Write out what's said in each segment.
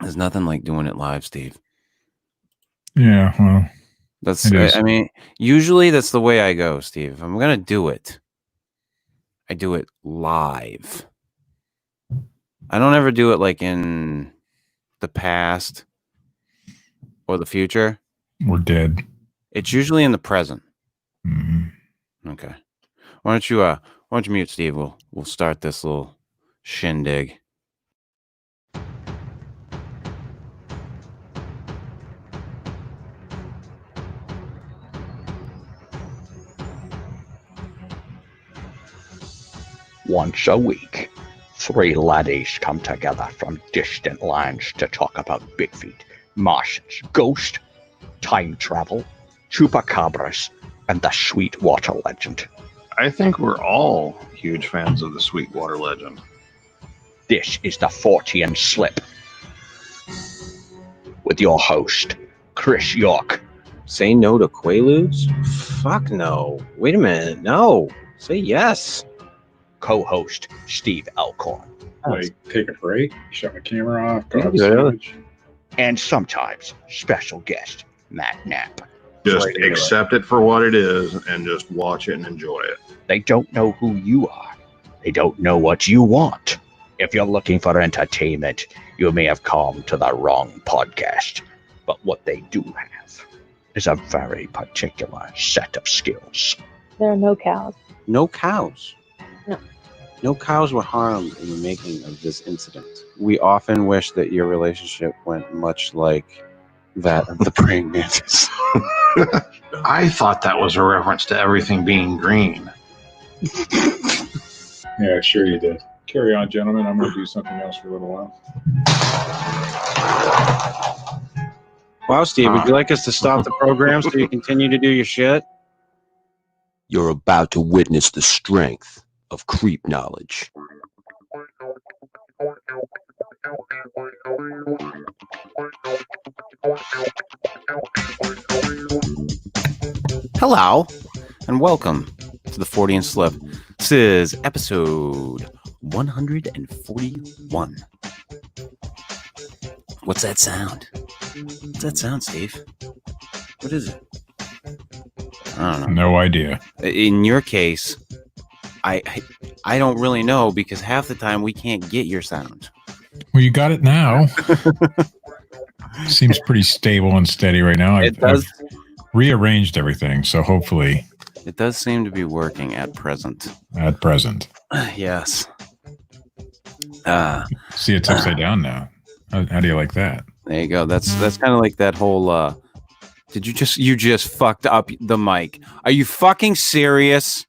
There's nothing like doing it live, Steve. Yeah, well, I mean, usually that's the way I go, Steve. If I'm gonna do it, I do it live. I don't ever do it like in the past or the future. We're dead. It's usually in the present. Mm-hmm. Okay. Why don't you mute Steve? We'll start this little shindig. Once a week, 3 laddies come together from distant lands to talk about Bigfoot, Martians, ghosts, time travel, chupacabras, and the Sweetwater legend. I think we're all huge fans of the Sweetwater legend. This is the Fortean Slip with your host, Chris York. Say no to Quaaludes? Fuck no. Wait a minute. No. Say yes. Co-host, Steve Alcorn. Like, take a break, shut my camera off, go have a sandwich. And sometimes special guest, Matt Knapp. Just accept it for what it is and just watch it and enjoy it. They don't know who you are. They don't know what you want. If you're looking for entertainment, you may have come to the wrong podcast. But what they do have is a very particular set of skills. There are no cows. No cows? No. No cows were harmed in the making of this incident. We often wish that your relationship went much like that of the praying mantis. I thought that was a reference to everything being green. Yeah, sure you did. Carry on, gentlemen. I'm going to do something else for a little while. Wow, Steve, would you like us to stop the program so you continue to do your shit? You're about to witness the strength of creep knowledge. Hello, and welcome to the Fortean Slip. This is episode 141. What's that sound? What's that sound, Steve? What is it? I don't know. No idea. In your case, I don't really know because half the time we can't get your sound. Well, you got it now. Seems pretty stable and steady right now. I've rearranged everything, so hopefully it does seem to be working at present. At present. Yes. See, it's upside down now. How do you like that? There you go. That's kind of like that whole you just fucked up the mic. Are you fucking serious?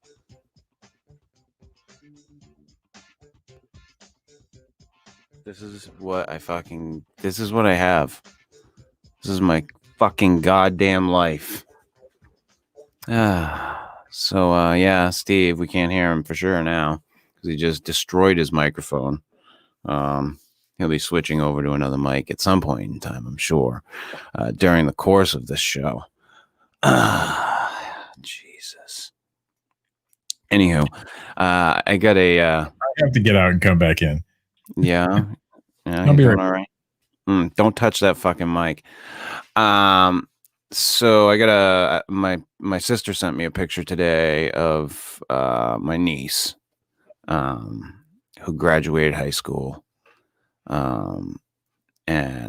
This is what I have. This is my fucking goddamn life. So yeah, Steve, we can't hear him for sure now because he just destroyed his microphone. He'll be switching over to another mic at some point in time, I'm sure, during the course of this show. Jesus. Anywho, I got a. I have to get out and come back in. Yeah. I'll be right. All right. Don't touch that fucking mic. So I got my sister sent me a picture today of my niece, who graduated high school. And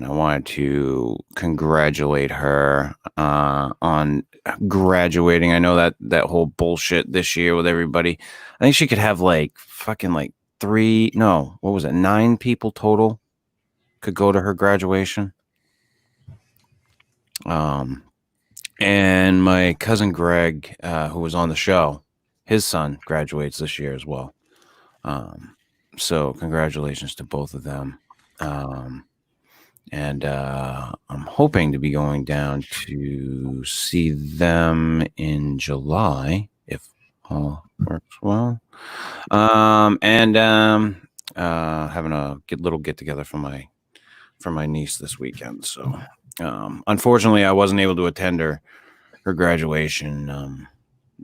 I wanted to congratulate her on graduating. I know that whole bullshit this year with everybody. I think she could have fucking 9 people total could go to her graduation. And my cousin Greg, who was on the show, his son graduates this year as well. So congratulations to both of them. And I'm hoping to be going down to see them in July if all works well. And having a little get together for my niece this weekend. So unfortunately, I wasn't able to attend her graduation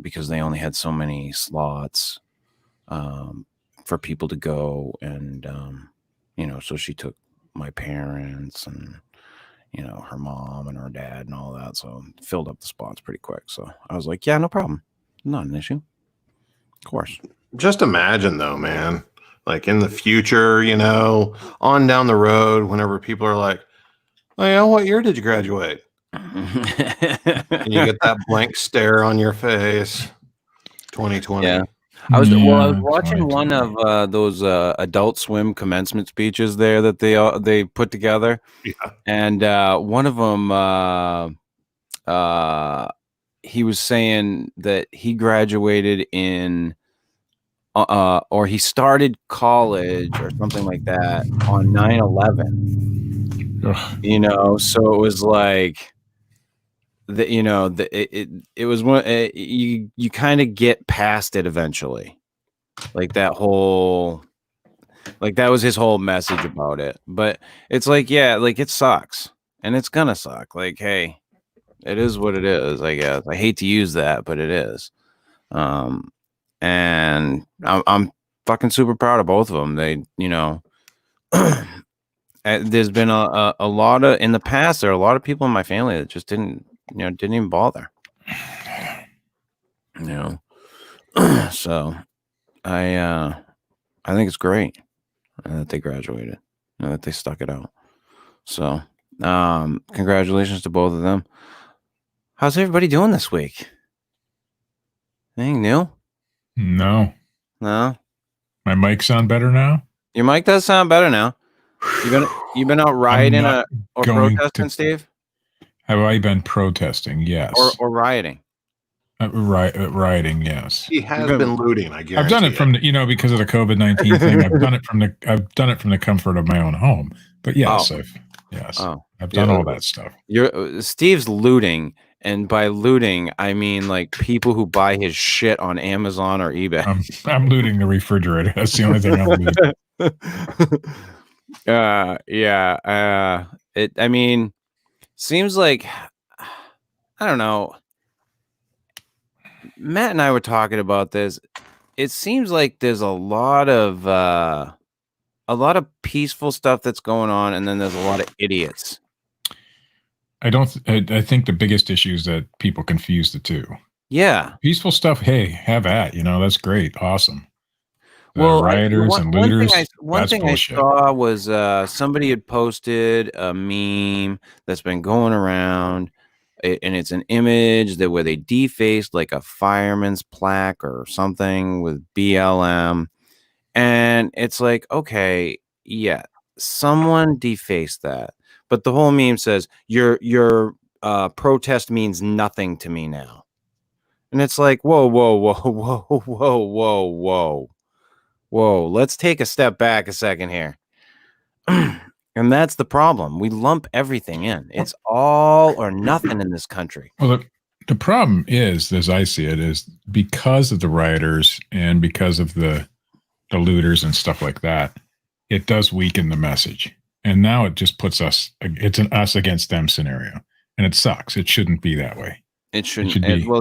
because they only had so many slots for people to go, and so she took my parents and, her mom and her dad and all that. So filled up the spots pretty quick. So I was like, yeah, no problem. Not an issue. Of course. Just imagine though, man, like in the future, on down the road, whenever people are like, oh yeah, what year did you graduate? And you get that blank stare on your face. 2020. Yeah. I was watching one of those Adult Swim commencement speeches there that they put together. Yeah. And one of them, he was saying that he graduated in, or he started college or something like that on 9/11. So it was like, it was one. You kind of get past it eventually, like that was his whole message about it. But it's like, yeah, like it sucks, and it's gonna suck. Like, hey, it is what it is. I guess I hate to use that, but it is. And I'm fucking super proud of both of them. They, there's been a lot of in the past. There are a lot of people in my family that just didn't even bother. So I think it's great that they graduated, that they stuck it out. So congratulations to both of them. How's everybody doing this week? Anything new? No. My mic sound better now? Your mic does sound better now. You've been out rioting or protesting, Steve? Have I been protesting? Yes. Or rioting? Rioting, yes. He has been looting, I guess. I've done it from because of the COVID-19 thing. I've done it from the comfort of my own home. But yes, I've done all that stuff. Steve's looting, and by looting I mean like people who buy his shit on Amazon or eBay. I'm looting the refrigerator. That's the only thing I'm looting. Seems like, I don't know. Matt and I were talking about this. It seems like there's a lot of peaceful stuff that's going on, and then there's a lot of idiots. I think the biggest issue is that people confuse the two. Yeah. Peaceful stuff, hey, have at, that's great. Awesome. Rioters and looters. One thing I saw was somebody had posted a meme that's been going around, and it's an image where they defaced like a fireman's plaque or something with BLM, and it's like, okay, yeah, someone defaced that, but the whole meme says your protest means nothing to me now, and it's like, whoa, let's take a step back a second here. And that's the problem. We lump everything in. It's all or nothing in this country. Well, the problem is, as I see it, is because of the rioters and because of the looters and stuff like that, it does weaken the message. And now it just puts it's an us against them scenario. And it sucks. It shouldn't be that way. It shouldn't.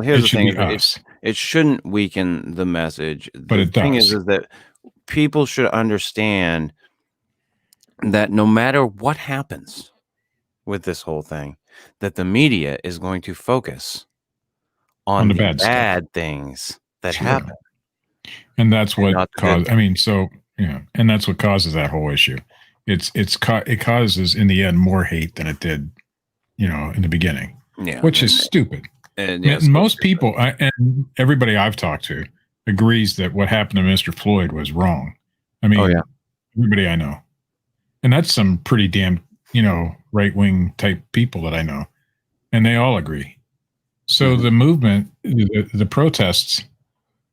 Here's the thing. It shouldn't weaken the message. But the thing is that people should understand that no matter what happens with this whole thing, that the media is going to focus on the bad things that happen. And that's what caused, and that's what causes that whole issue. It causes in the end more hate than it did, in the beginning, which is stupid. And most people and everybody I've talked to agrees that what happened to Mr. Floyd was wrong. Everybody I know. And that's some pretty damn, right-wing type people that I know. And they all agree. So the movement, the protests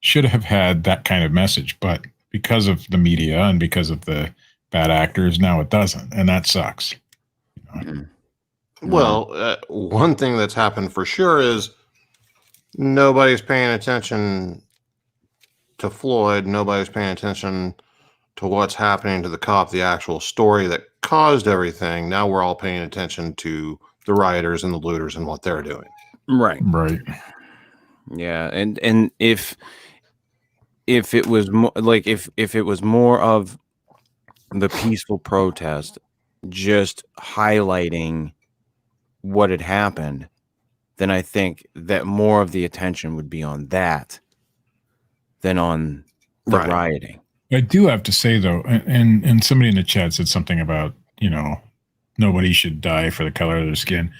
should have had that kind of message. But because of the media and because of the bad actors, now it doesn't. And that sucks. Well, one thing that's happened for sure is nobody's paying attention to Floyd. Nobody's paying attention to what's happening to the cop, the actual story that caused everything. Now we're all paying attention to the rioters and the looters and what they're doing. Right. Yeah. And if it was more like, if it was more of the peaceful protest, just highlighting what had happened, then I think that more of the attention would be on that than on the rioting. I do have to say though, and somebody in the chat said something about, nobody should die for the color of their skin.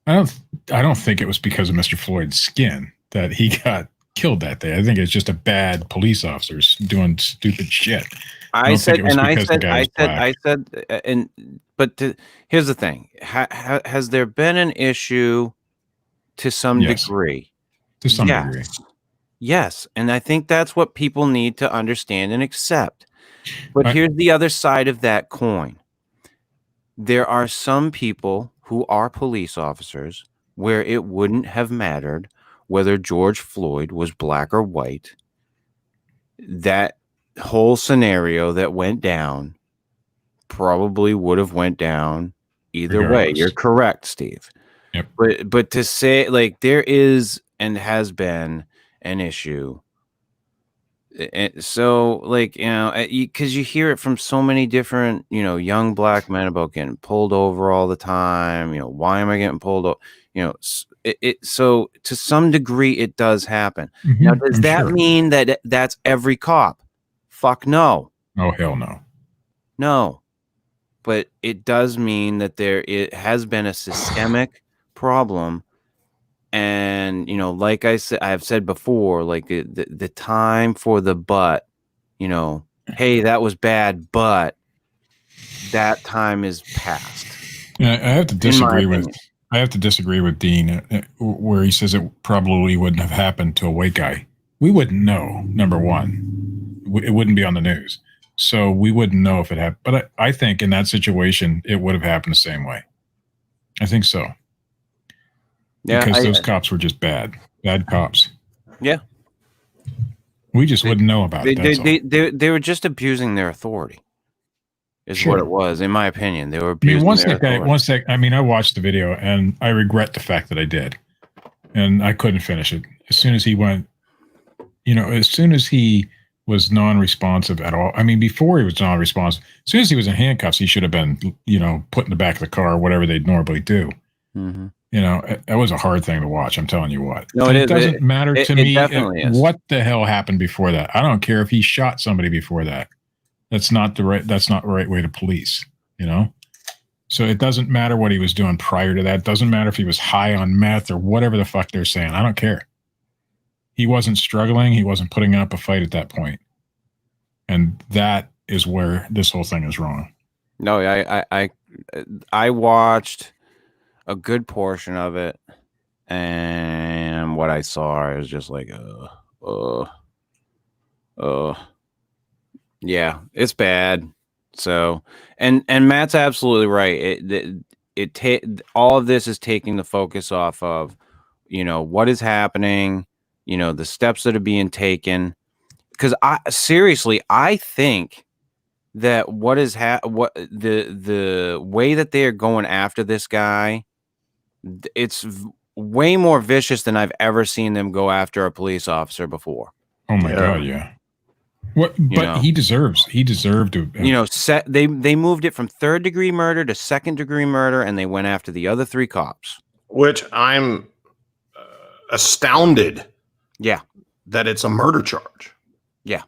I don't think it was because of Mr. Floyd's skin that he got killed that day. I think it's just a bad police officers doing stupid shit. But here's the thing. Has there been an issue to some degree? To some degree. Yes. And I think that's what people need to understand and accept. But here's the other side of that coin. There are some people who are police officers where it wouldn't have mattered whether George Floyd was black or white. That whole scenario that went down probably would have went down either way. You're correct, Steve. Yep. But to say like there is and has been an issue. And so like, because you hear it from so many different, young black men about getting pulled over all the time. Why am I getting pulled over? So to some degree it does happen. Mm-hmm, now, does that mean that that's every cop? Fuck no. Oh, hell no. No. But it does mean that it has been a systemic problem. And, like I've said before, like the time for the but, hey, that was bad, but that time is past. Yeah, I have to disagree with Dean where he says it probably wouldn't have happened to a white guy. We wouldn't know, number one. It wouldn't be on the news. So we wouldn't know if it happened. But I think in that situation, it would have happened the same way. I think so. Yeah, because those cops were just bad cops. Yeah. We just wouldn't know about it. They were just abusing their authority. Is what it was, in my opinion. They were abusing I watched the video and I regret the fact that I did. And I couldn't finish it. As soon as he went, as soon as he was non-responsive at all. I mean, before he was non-responsive, as soon as he was in handcuffs, he should have been, put in the back of the car or whatever they'd normally do. Mm-hmm. That was a hard thing to watch. I'm telling you what. No, it doesn't matter to me what the hell happened before that. I don't care if he shot somebody before that. That's not the right way to police, So it doesn't matter what he was doing prior to that. It doesn't matter if he was high on meth or whatever the fuck they're saying. I don't care. He wasn't struggling. He wasn't putting up a fight at that point. And that is where this whole thing is wrong. No, I watched a good portion of it, and what I saw is just like, yeah, it's bad. So, and Matt's absolutely right. All of this is taking the focus off of, what is happening, the steps that are being taken. Because I think that the way that they are going after this guy, it's way more vicious than I've ever seen them go after a police officer before. Oh my God, yeah. What? But he deserved to. They moved it from 3rd-degree murder to 2nd-degree murder, and they went after the other 3 cops. Which I'm astounded. Yeah, that it's a murder charge. Yeah.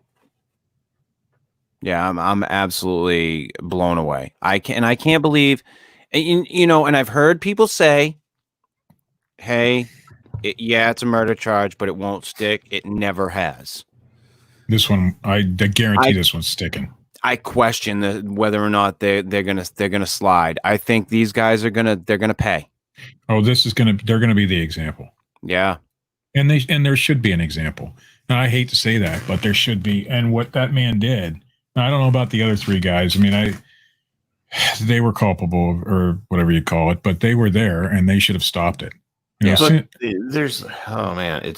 Yeah, I'm absolutely blown away. I can't believe, and I've heard people say, hey, it's a murder charge, but it won't stick. It never has. This one, I guarantee this one's sticking. I question whether or not they're gonna slide. I think these guys they're gonna pay. Oh, they're gonna be the example. Yeah. And there should be an example. Now, I hate to say that, but there should be. And what that man did, now, I don't know about the other 3 guys. I mean, they were culpable or whatever you call it, but they were there and they should have stopped it. It's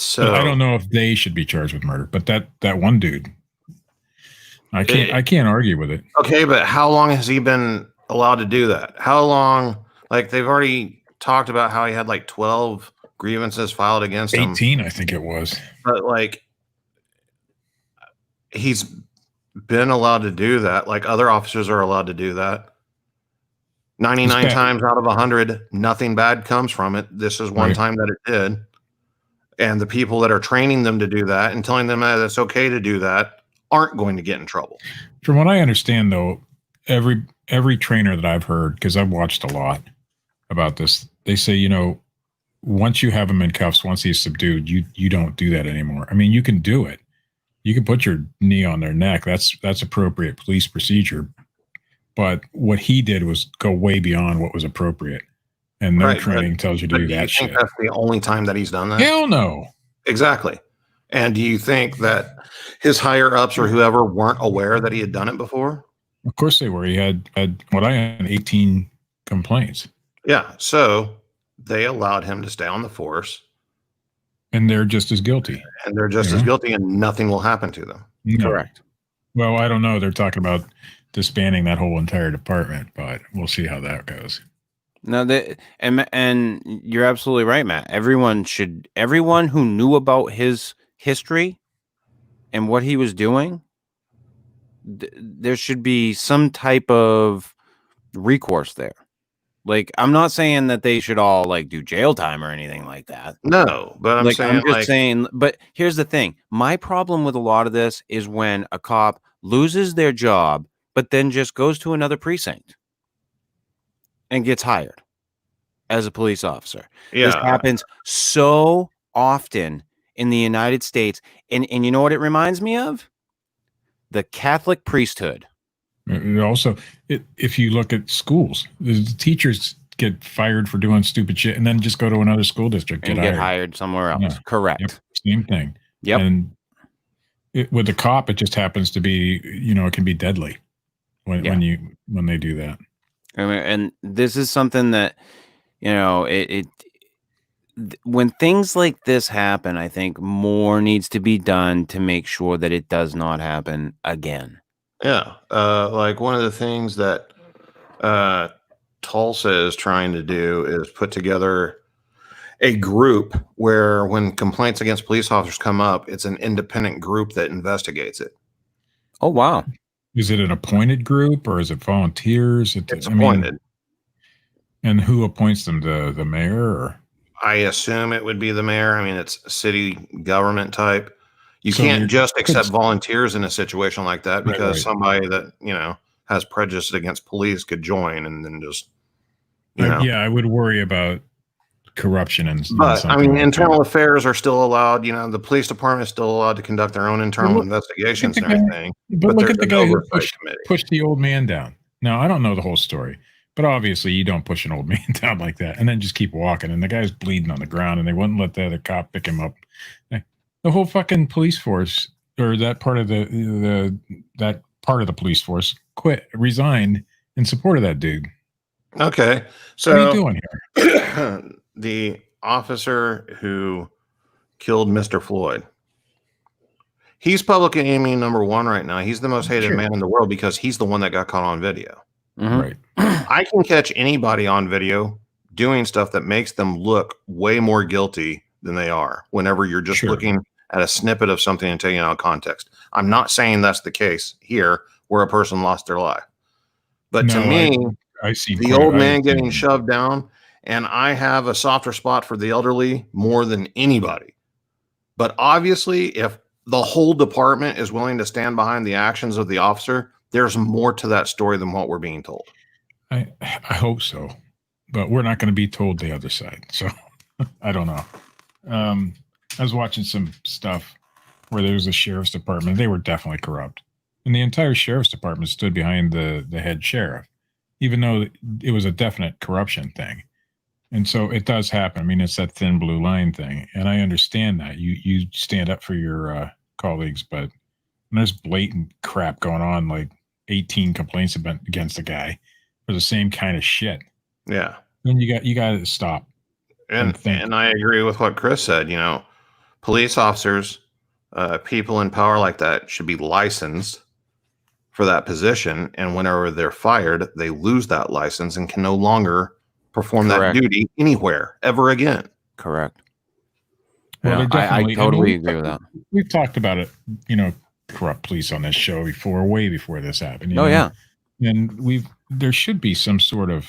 so. I don't know if they should be charged with murder, but that one dude, I can't argue with it. Okay, but how long has he been allowed to do that? How long? Like they've already talked about how he had like 12 grievances filed against him. 18, I think it was. But like, he's been allowed to do that. Like other officers are allowed to do that. 99 times out of 100, nothing bad comes from it. This is one time that it did. And the people that are training them to do that and telling them that it's okay to do that aren't going to get in trouble. From what I understand, though, every trainer that I've heard, because I've watched a lot about this, they say, you know, once you have him in cuffs, once he's subdued, you don't do that anymore. I mean, you can do it. You can put your knee on their neck. That's appropriate police procedure. But what he did was go way beyond what was appropriate. And their training tells you to do that shit. That's the only time that he's done that? Hell no. Exactly. And do you think that his higher ups or whoever weren't aware that he had done it before? Of course they were. He had 18 complaints. Yeah. So they allowed him to stay on the force. And they're just as guilty. And they're just as guilty, and nothing will happen to them. No. Correct. Well, I don't know. They're talking about disbanding that whole entire department, but we'll see how that goes. No, and you're absolutely right, Matt. Everyone who knew about his history and what he was doing, there should be some type of recourse there. Like, I'm not saying that they should all like do jail time or anything like that. No, but I'm just saying. But here's the thing: my problem with a lot of this is when a cop loses their job, but then just goes to another precinct and gets hired as a police officer. Yeah. This happens so often in the United States. And you know what it reminds me of? The Catholic priesthood. Also, if you look at schools, the teachers get fired for doing stupid shit and then just go to another school district and get hired somewhere else. Yeah. Correct. Yep. Same thing. Yep. And with the cop, it just happens to be, you know, it can be deadly when they do that. I mean, and this is something that, you know, when things like this happen, I think more needs to be done to make sure that it does not happen again. Yeah. Like one of the things that Tulsa is trying to do is put together a group where when complaints against police officers come up, it's an independent group that investigates it. Oh, wow. Is it an appointed group or is it volunteers? It's appointed. And who appoints them? The mayor? Or? I assume it would be the mayor. I mean, it's city government type. You can't just accept volunteers in a situation like that because somebody that, you know, has prejudice against police could join and then just, you know. Yeah, I would worry about corruption but I mean, internal affairs are still allowed. You know, the police department is still allowed to conduct their own internal investigations and everything. But look at the guy who pushed the old man down. Now, I don't know the whole story, but obviously you don't push an old man down like that and then just keep walking. And the guy's bleeding on the ground and they wouldn't let the other cop pick him up. The whole fucking police force, or that part of the police force, resigned in support of that dude. Okay, so what are you doing here? The officer who killed Mr. Floyd, he's public enemy number one right now. He's the most hated man in the world because he's the one that got caught on video. Mm-hmm. Right. I can catch anybody on video doing stuff that makes them look way more guilty than they are whenever you're just looking at a snippet of something and taking it out of context. I'm not saying that's the case here where a person lost their life. But to me, I see the old man getting shoved down, and I have a softer spot for the elderly more than anybody. But obviously, if the whole department is willing to stand behind the actions of the officer, there's more to that story than what we're being told. I hope so, but we're not going to be told the other side. So I don't know. I was watching some stuff where there was a sheriff's department. They were definitely corrupt. And the entire sheriff's department stood behind the head sheriff, even though it was a definite corruption thing. And so it does happen. I mean, it's that thin blue line thing. And I understand that. You stand up for your colleagues, but there's blatant crap going on, like 18 complaints against the guy for the same kind of shit. Yeah. And you got to stop. And I agree with what Chris said. You know, police officers, people in power like that should be licensed for that position. And whenever they're fired, they lose that license and can no longer perform that duty anywhere ever again. Correct. Well, yeah, I totally agree with that. We've talked about it, you know, corrupt police on this show before, way before this happened. Oh, yeah. And there should be some sort of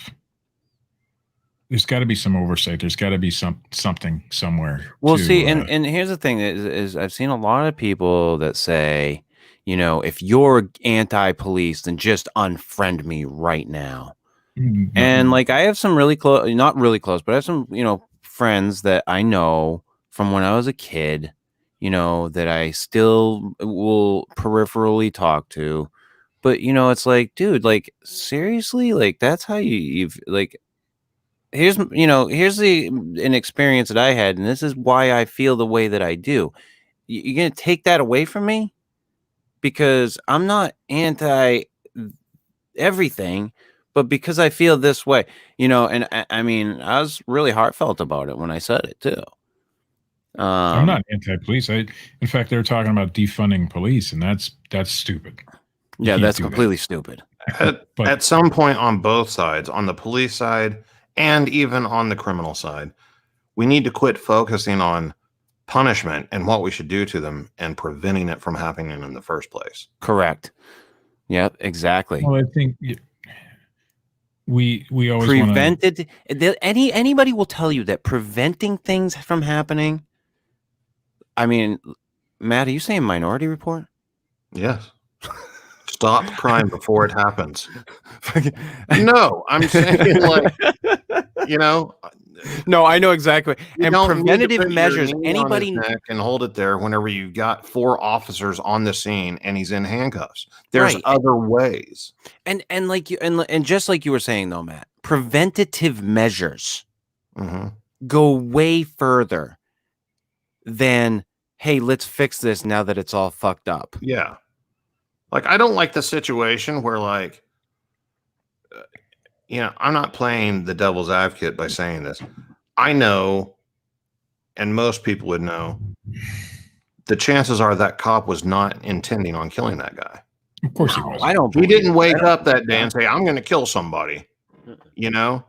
there's got to be some oversight. There's got to be something somewhere. Well, see, and here's the thing is I've seen a lot of people that say, you know, if you're anti-police, then just unfriend me right now. Mm-hmm. And like, I have some really close, not really close, but I have some, you know, friends that I know from when I was a kid, you know, that I still will peripherally talk to. But, you know, it's like, dude, like, seriously, like, that's how you've like, here's an experience that I had, and this is why I feel the way that I do. You're going to take that away from me? Because I'm not anti everything, but because I feel this way, you know, and I mean, I was really heartfelt about it when I said it too. I'm not anti-police. In fact, they're talking about defunding police, and that's stupid. Yeah, that's completely stupid. At some point on both sides, on the police side and even on the criminal side, we need to quit focusing on punishment and what we should do to them and preventing it from happening in the first place. Correct. Yep, exactly. Well, I think we always prevented. Anybody will tell you that preventing things from happening. I mean, Matt, are you saying Minority Report? Yes. Stop crime before it happens. No, I'm saying, like, you know. No, I know exactly. And preventative measures. Anybody can hold it there whenever you've got 4 officers on the scene and he's in handcuffs. There's other ways. And like you and just like you were saying though, Matt, preventative measures go way further than, hey, let's fix this now that it's all fucked up. Yeah. Like, I don't like the situation where, like, you know, I'm not playing the devil's advocate by saying this. I know, and most people would know, the chances are that cop was not intending on killing that guy. Of course he was. I don't. He didn't wake up that day and say, I'm going to kill somebody, you know?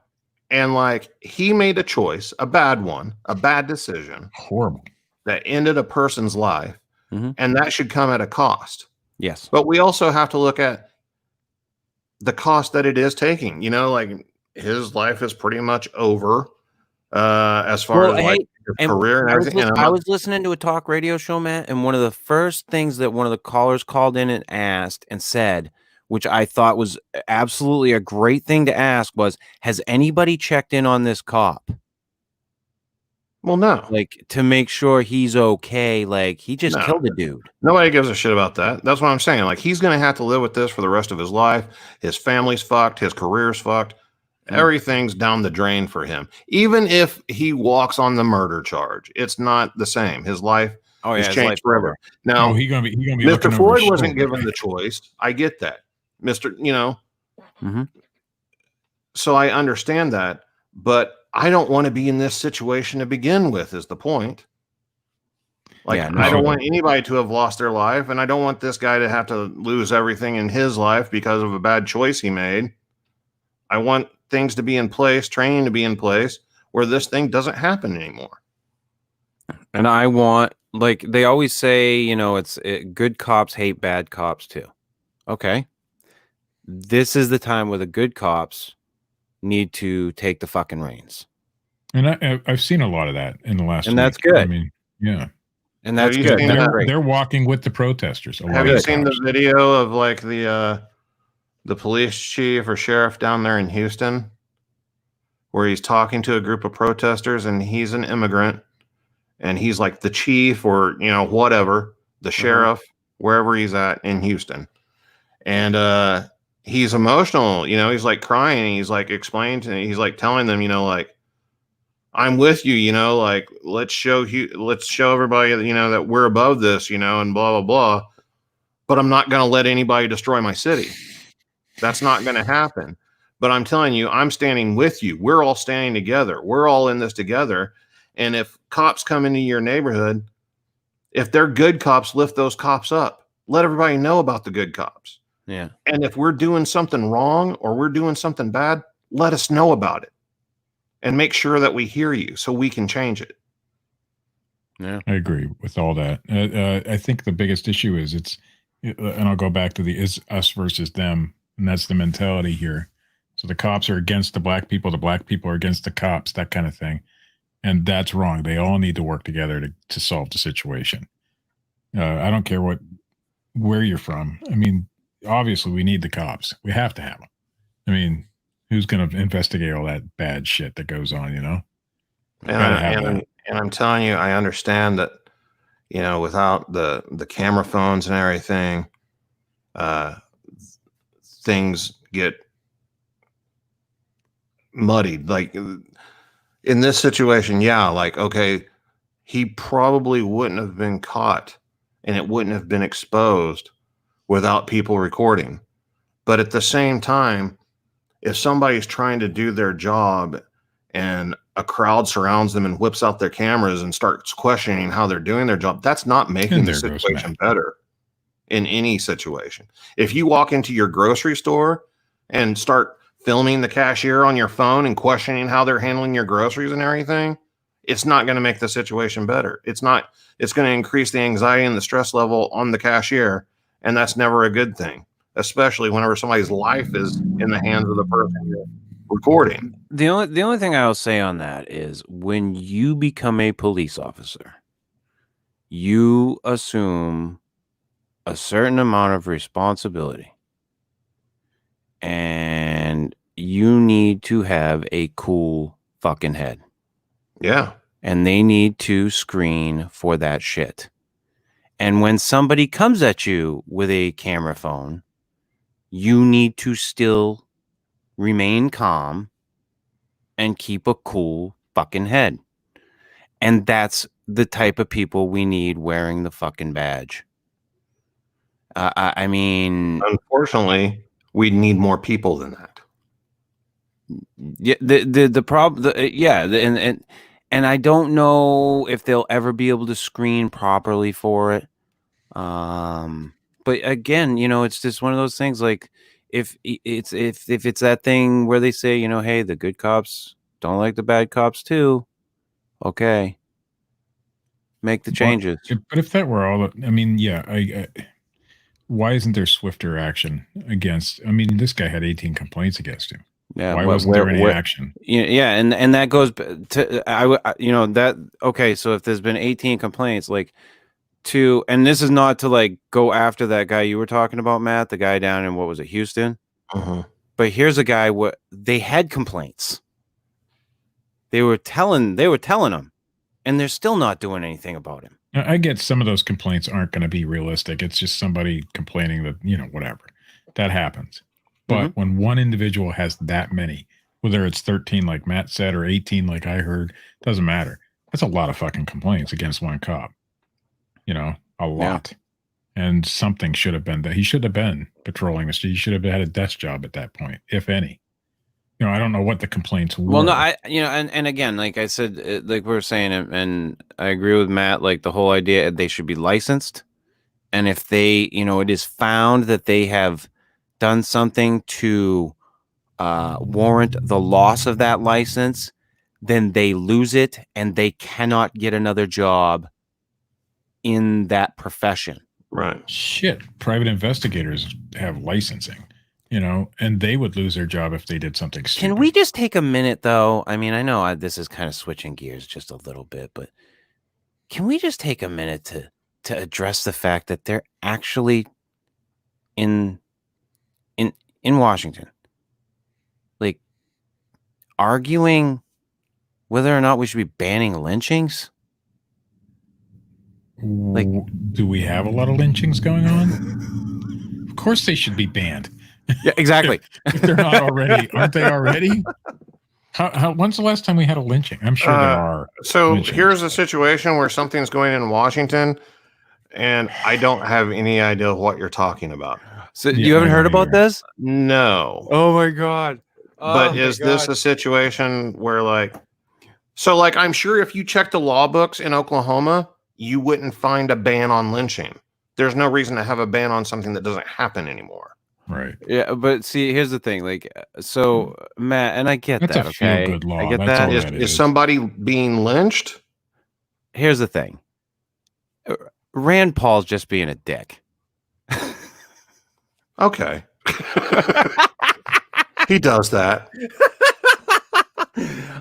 And, like, he made a choice, a bad one, a bad decision. Horrible. That ended a person's life, and that should come at a cost. Yes. But we also have to look at the cost that it is taking. You know, like, his life is pretty much over as far as like his career and everything. I was listening to a talk radio show, Matt, and one of the first things that one of the callers called in and asked and said, which I thought was absolutely a great thing to ask, was, has anybody checked in on this cop? Well, no. Like, to make sure he's okay. Like, he just killed a dude. Nobody gives a shit about that. That's what I'm saying. Like, he's going to have to live with this for the rest of his life. His family's fucked. His career's fucked. Everything's down the drain for him. Even if he walks on the murder charge, it's not the same. His life has changed forever. Now, he's gonna be Mr. Floyd wasn't given the choice. I get that. So I understand that, but I don't want to be in this situation to begin with, is the point. Like, I don't want anybody to have lost their life, and I don't want this guy to have to lose everything in his life because of a bad choice he made. I want things to be in place, training to be in place, where this thing doesn't happen anymore. And I want, like, they always say, you know, good cops hate bad cops too. Okay. This is the time where the good cops need to take the fucking reins. And I've seen a lot of that in the last week. That's good. I mean, yeah. And that's good. They're walking with the protesters. Have you seen the video of, like, the police chief or sheriff down there in Houston, where he's talking to a group of protesters, and he's an immigrant, and he's like the chief or, you know, whatever, the sheriff, wherever he's at in Houston. And he's emotional, you know, he's like crying. He's like explaining to, he's like telling them, you know, like, I'm with you, you know, like, let's show everybody, you know, that we're above this, you know, and blah, blah, blah. But I'm not going to let anybody destroy my city. That's not going to happen. But I'm telling you, I'm standing with you. We're all standing together. We're all in this together. And if cops come into your neighborhood, if they're good cops, lift those cops up. Let everybody know about the good cops. Yeah. And if we're doing something wrong or we're doing something bad, let us know about it. And make sure that we hear you so we can change it. Yeah, I agree with all that. I think the biggest issue is and I'll go back to is us versus them. And that's the mentality here. So the cops are against the black people are against the cops, that kind of thing. And that's wrong. They all need to work together to solve the situation. I don't care where you're from. I mean, obviously we need the cops. We have to have them. I mean, who's going to investigate all that bad shit that goes on, you know? And I'm telling you, I understand that, you know, without the camera phones and everything, things get muddied. Like in this situation, yeah, like, okay, he probably wouldn't have been caught and it wouldn't have been exposed without people recording. But at the same time, if somebody's trying to do their job and a crowd surrounds them and whips out their cameras and starts questioning how they're doing their job, that's not making the situation better in any situation. If you walk into your grocery store and start filming the cashier on your phone and questioning how they're handling your groceries and everything, it's not going to make the situation better. It's going to increase the anxiety and the stress level on the cashier. And that's never a good thing, especially whenever somebody's life is in the hands of the person you're recording. The only thing I'll say on that is when you become a police officer, you assume a certain amount of responsibility, and you need to have a cool fucking head. Yeah. And they need to screen for that shit. And when somebody comes at you with a camera phone, you need to still remain calm and keep a cool fucking head. And that's the type of people we need wearing the fucking badge. I mean, unfortunately, we need more people than that. Yeah, the problem, and I don't know if they'll ever be able to screen properly for it. But again, you know, it's just one of those things. Like if it's that thing where they say, you know, hey, the good cops don't like the bad cops too. Okay, make the changes. But if that were all, I mean, yeah, I why isn't there swifter action against? I mean, this guy had 18 complaints against him. Yeah, why wasn't there any action? Yeah, and that goes to you know that okay. So if there's been 18 complaints, like and this is not to like go after that guy you were talking about, Matt, the guy down in what was it, Houston? But here's a guy what they had complaints. They were telling him, and they're still not doing anything about him. I get some of those complaints aren't going to be realistic. It's just somebody complaining that, you know, whatever. That happens. But when one individual has that many, whether it's 13 like Matt said or 18 like I heard, doesn't matter. That's a lot of fucking complaints against one cop. You know, a lot. Yeah. And something should have been that he should have been patrolling the street. He should have had a desk job at that point, if any. You know, I don't know what the complaints were. Well, no, and again, like I said, like we were saying, and I agree with Matt, like the whole idea they should be licensed. And if they, you know, it is found that they have done something to warrant the loss of that license, then they lose it and they cannot get another job in that profession. Right. Shit. Private investigators have licensing. You know, and they would lose their job if they did something stupid. Can we just take a minute, though? I mean, I know this is kind of switching gears just a little bit, but can we just take a minute to address the fact that they're actually in Washington, like, arguing whether or not we should be banning lynchings? Like, do we have a lot of lynchings going on? Of course they should be banned. Yeah, exactly. if they're not already, aren't they already? When's the last time we had a lynching? I'm sure there are. So here's a situation where something's going in Washington, and I don't have any idea what you're talking about. So you haven't heard about this? No. Oh my God. But is this a situation where like I'm sure if you check the law books in Oklahoma, you wouldn't find a ban on lynching. There's no reason to have a ban on something that doesn't happen anymore. Right. Yeah, but see, here's the thing. Like, so Matt, and I get that's that. A okay, feel-good law. I get that's that. Is somebody being lynched? Here's the thing. Rand Paul's just being a dick. Okay. He does that.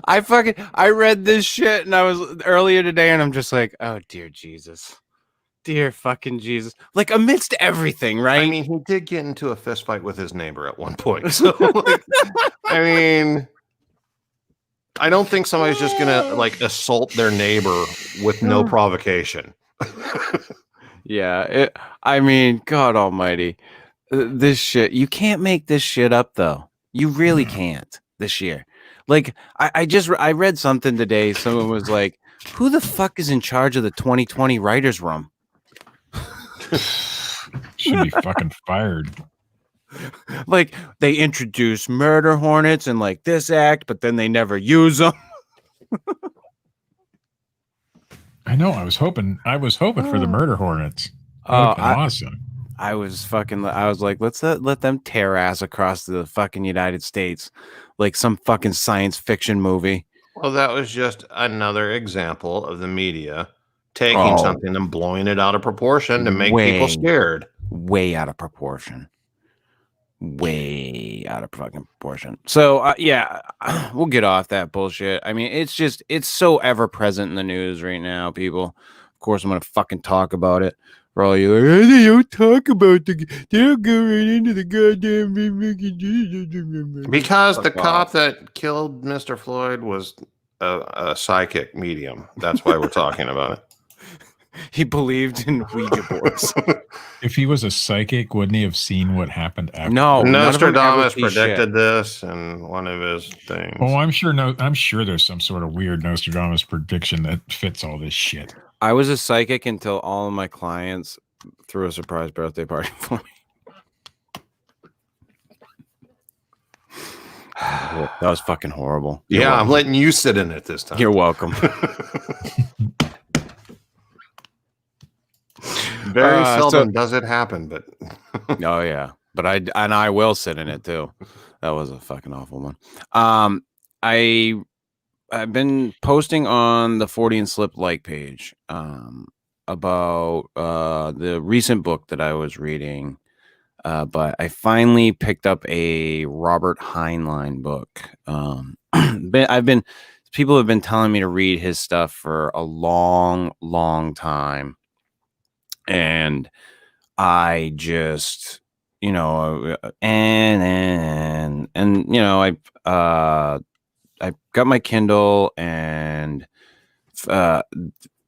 I read this shit and I was earlier today and I'm just like, oh dear Jesus. Dear fucking Jesus. Like amidst everything, right? I mean, he did get into a fist fight with his neighbor at one point. So like, I mean, I don't think somebody's just gonna like assault their neighbor with no provocation. Yeah, I mean, God almighty. This shit, you can't make this shit up though. You really can't this year. Like I read something today. Someone was like, who the fuck is in charge of the 2020 writers room? Should be fucking fired. Like they introduce murder hornets and like this act, but then they never use them. I know. I was hoping for the murder hornets. Awesome. I was like, let's let them tear ass across the fucking United States like some fucking science fiction movie. Well, that was just another example of the media taking something and blowing it out of proportion to make people scared. Way out of proportion. Way out of fucking proportion. So, yeah, we'll get off that bullshit. I mean, it's so ever present in the news right now, people. Of course, I'm going to fucking talk about it. For all you like, they don't talk about they'll go right into the goddamn. Because the cop that killed Mr. Floyd was a psychic medium. That's why we're talking about it. He believed in Ouija boards. If he was a psychic, wouldn't he have seen what happened after? No, Nostradamus predicted this in one of his things. Oh, I'm sure there's some sort of weird Nostradamus prediction that fits all this shit. I was a psychic until all of my clients threw a surprise birthday party for me. That was fucking horrible. Yeah, I'm letting you sit in it this time. You're welcome. Very seldom does it happen, but oh yeah, but I will sit in it too. That was a fucking awful one. I've been posting on the Fortean Slip like page about the recent book that I was reading, but I finally picked up a Robert Heinlein book. People have been telling me to read his stuff for a long time. And I just, and I got my Kindle and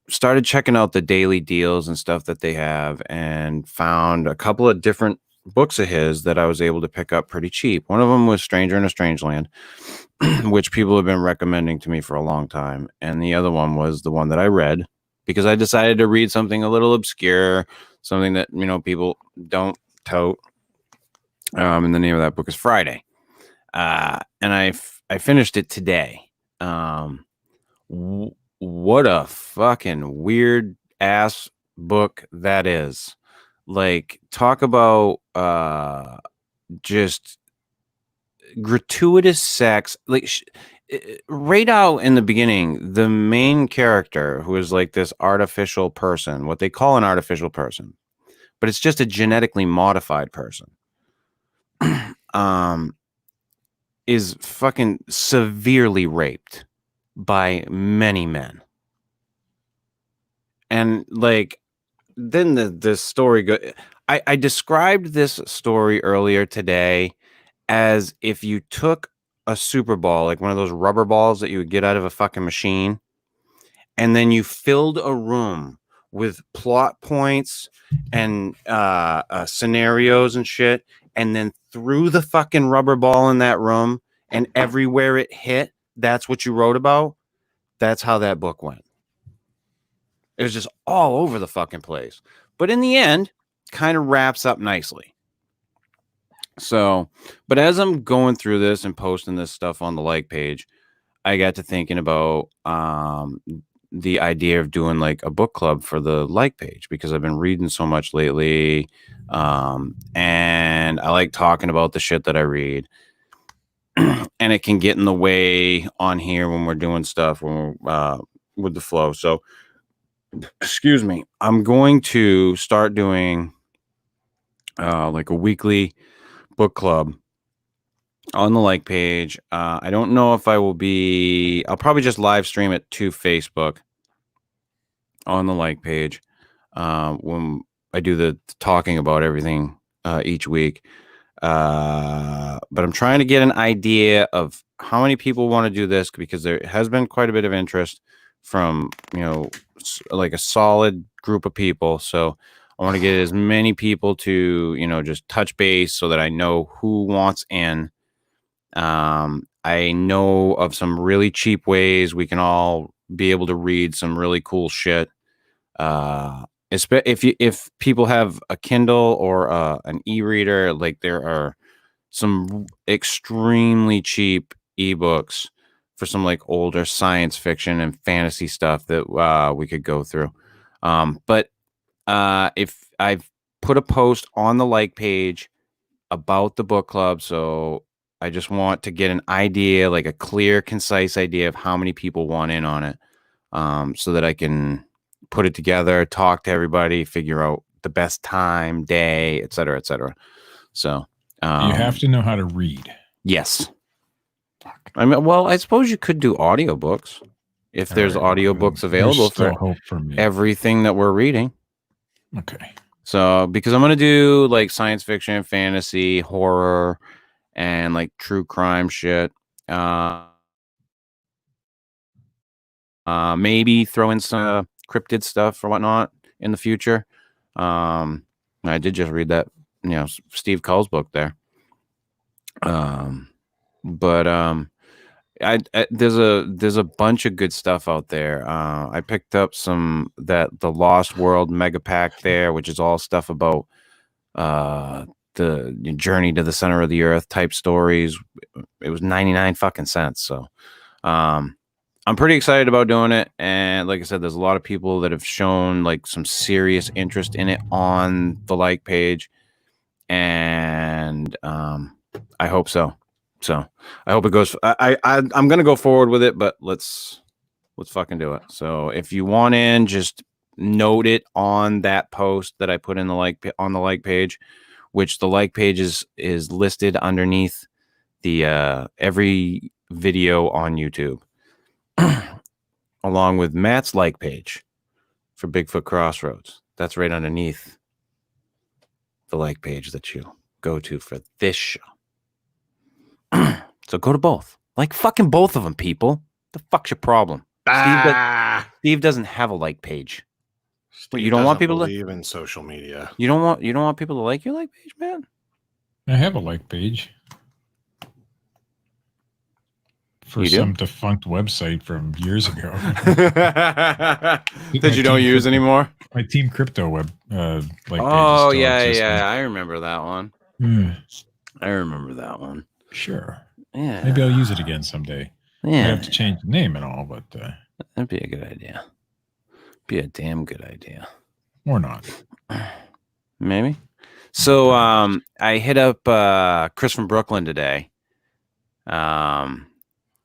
started checking out the daily deals and stuff that they have, and found a couple of different books of his that I was able to pick up pretty cheap. One of them was Stranger in a Strange Land, which people have been recommending to me for a long time. And the other one was the one that I read, because I decided to read something a little obscure, something that, people don't tote. And the name of that book is Friday. And I finished it today. What a fucking weird ass book that is. Like, talk about just gratuitous sex. Like, right out in the beginning, the main character, who is like this artificial person, what they call an artificial person, but it's just a genetically modified person, is fucking severely raped by many men. And like, then the story I described this story earlier today as if you took a Super Ball, like one of those rubber balls that you would get out of a fucking machine, and then you filled a room with plot points and scenarios and shit, and then threw the fucking rubber ball in that room, and everywhere it hit, that's what you wrote about. That's how that book went. It was just all over the fucking place. But in the end, kind of wraps up nicely. So, but as I'm going through this and posting this stuff on the like page, I got to thinking about the idea of doing like a book club for the like page, because I've been reading so much lately. And I like talking about the shit that I read. And it can get in the way on here when we're doing stuff when we're, with the flow. So, excuse me, I'm going to start doing like a weekly book club on the like page. I don't know if I will be. I'll probably just live stream it to Facebook on the like page when I do the talking about everything each week. But I'm trying to get an idea of how many people want to do this, because there has been quite a bit of interest from, like a solid group of people. So I want to get as many people to, just touch base so that I know who wants in. I know of some really cheap ways we can all be able to read some really cool shit. If people have a Kindle or an e-reader, like there are some extremely cheap ebooks for some like older science fiction and fantasy stuff that we could go through. But if I've put a post on the like page about the book club, so I just want to get an idea, like a clear, concise idea of how many people want in on it, so that I can put it together, talk to everybody, figure out the best time, day, et cetera, et cetera. So you have to know how to read. Yes. I mean, well, I suppose you could do audiobooks if there's audiobooks available for everything that we're reading. Okay. So, because I'm going to do like science fiction, fantasy, horror, and like true crime shit. Maybe throw in some cryptid stuff or whatnot in the future. I did just read that, Steve Cull's book there. There's a bunch of good stuff out there. I picked up the Lost World mega pack there, which is all stuff about the journey to the center of the earth type stories. It was 99 fucking cents. So I'm pretty excited about doing it. And like I said, there's a lot of people that have shown like some serious interest in it on the like page. And I hope so. So I hope it goes. I'm going to go forward with it, but let's fucking do it. So if you want in, just note it on that post that I put in on the like page, which the like page is listed underneath the every video on YouTube, along with Matt's like page for Bigfoot Crossroads. That's right underneath the like page that you go to for this show. So go to both. Like fucking both of them, people. The fuck's your problem? Steve doesn't have a like page. But you don't want people to believe in social media. You don't want people to like your like page, man? I have a like page for some defunct website from years ago that you don't use anymore. My Team Crypto web like page. Oh yeah, I remember that one. I remember that one. Sure. Yeah. Maybe I'll use it again someday. Yeah. I have to change the name and all, but that'd be a good idea. Be a damn good idea. Or not. Maybe. So I hit up Chris from Brooklyn today. And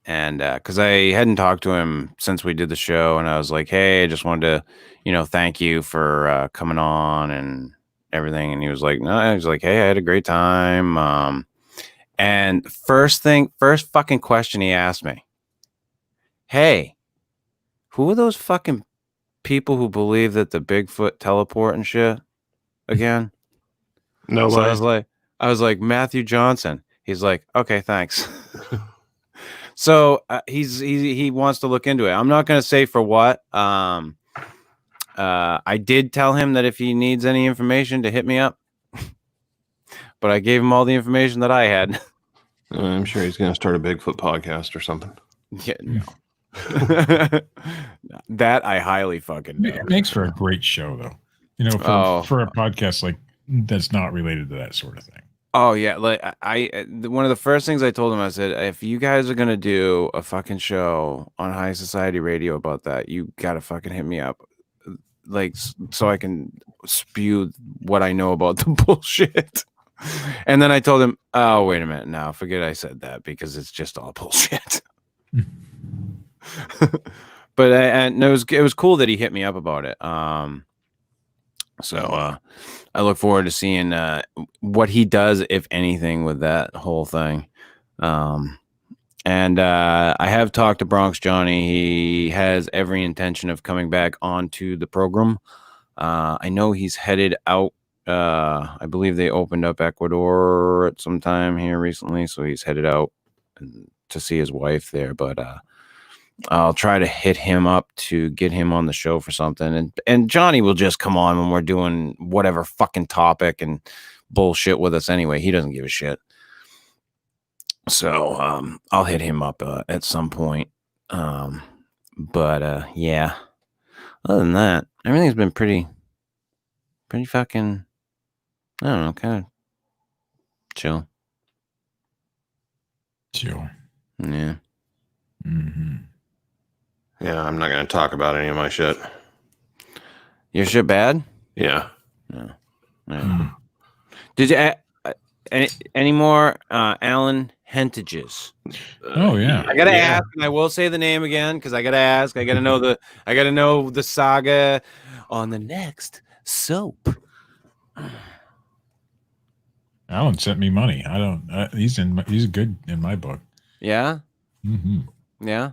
because I hadn't talked to him since we did the show, and I was like, hey, I just wanted to, thank you for coming on and everything. And he was like, no, he's like, hey, I had a great time. And first fucking question he asked me, hey, who are those fucking people who believe that the Bigfoot teleport and shit again? No. So I was like, Matthew Johnson. He's like, okay, thanks. So he wants to look into it. I'm not going to say for what. I did tell him that if he needs any information to hit me up, but I gave him all the information that I had. I'm sure he's going to start a Bigfoot podcast or something. Yeah, no. That I highly fucking know. It makes for a great show, though. For a podcast like that's not related to that sort of thing. Oh yeah, like one of the first things I told him, I said, if you guys are gonna do a fucking show on High Society Radio about that, you gotta fucking hit me up, like so I can spew what I know about the bullshit. And then I told him, oh wait a minute, now forget I said that because it's just all bullshit. But and it was cool that he hit me up about it. So I look forward to seeing what he does, if anything, with that whole thing. And I have talked to Bronx Johnny. He has every intention of coming back onto the program. I know he's headed out. I believe they opened up Ecuador at some time here recently, so he's headed out to see his wife there. But I'll try to hit him up to get him on the show for something. And Johnny will just come on when we're doing whatever fucking topic and bullshit with us anyway. He doesn't give a shit. So I'll hit him up at some point. But yeah. Other than that, everything's been pretty fucking, I don't know, kind of chill. Chill. Yeah. Mm-hmm. Yeah, I'm not going to talk about any of my shit. Your shit bad? Yeah. No. Did you any more Alan Hentages? Oh yeah. I gotta ask, and I will say the name again because I gotta ask. I gotta know the saga on the next soap. Alan sent me money. I don't. He's good in my book. Yeah. Mm-hmm. Yeah.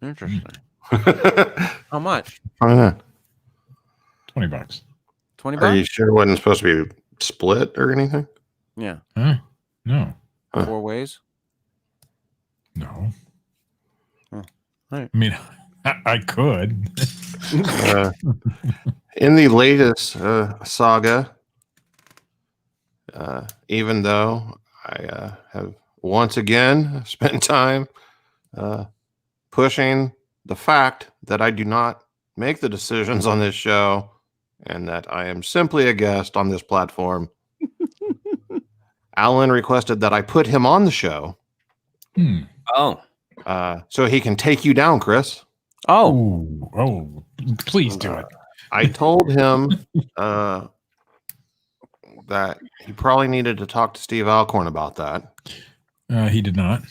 Interesting. How much? $20. $20. Are you sure it wasn't supposed to be split or anything? Yeah. Huh? No. 4 ways? No. Oh. Right. I mean, I could. In the latest saga, even though I have once again spent time pushing the fact that I do not make the decisions on this show and that I am simply a guest on this platform, Alan requested that I put him on the show. Oh. So he can take you down, Chris. Oh, please do it. I told him that he probably needed to talk to Steve Alcorn about that. He did not.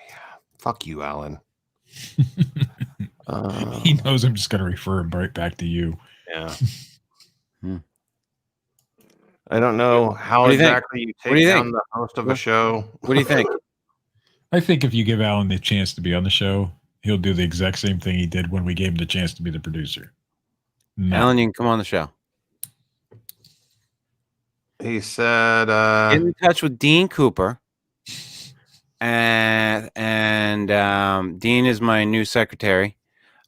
Yeah. Fuck you, Alan. He knows I'm just going to refer him right back to you. Yeah. I don't know how exactly you take down the host of a show. What do you think? I think if you give Alan the chance to be on the show, he'll do the exact same thing he did when we gave him the chance to be the producer. No. Alan, you can come on the show. He said, get in touch with Dean Cooper. And Dean is my new secretary.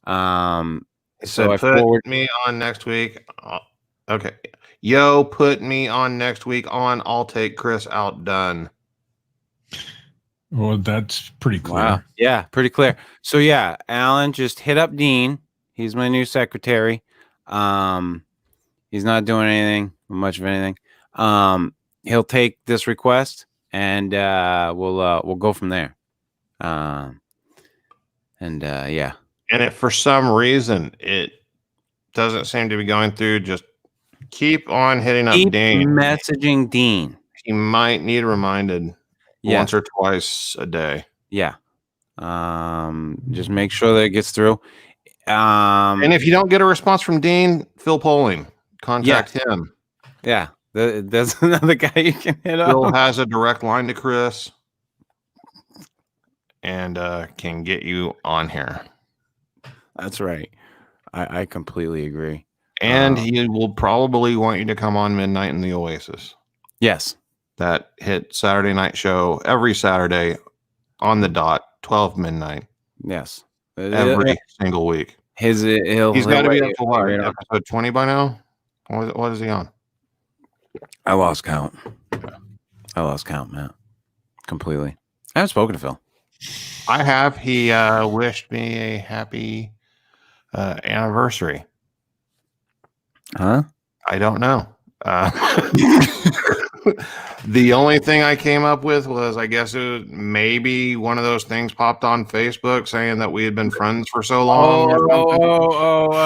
So I put me on next week. Okay. Yo, put me on next week on I'll Take Chris Out Done. Well, that's pretty clear. Wow. Yeah, pretty clear. So yeah, Alan, just hit up Dean. He's my new secretary. He's not doing anything, much of anything. He'll take this request and we'll go from there. Yeah. And if for some reason it doesn't seem to be going through, just keep on hitting up Dean. Messaging Dean. He might need reminded once or twice a day. Yeah. Just make sure that it gets through. And if you don't get a response from Dean, Phil Poling, contact him. Yeah. There's another guy you can hit up. Phil has a direct line to Chris and can get you on here. That's right. I completely agree. And he will probably want you to come on Midnight in the Oasis. Yes. That hit Saturday night show every Saturday on the dot, 12 midnight. Yes. Every single week. He's got to be up for what? Episode 20 by now? What is he on? I lost count. Matt. Completely. I haven't spoken to Phil. I have. He wished me a happy anniversary. Huh? I don't know. The only thing I came up with was, I guess, it was maybe one of those things popped on Facebook saying that we had been friends for so long.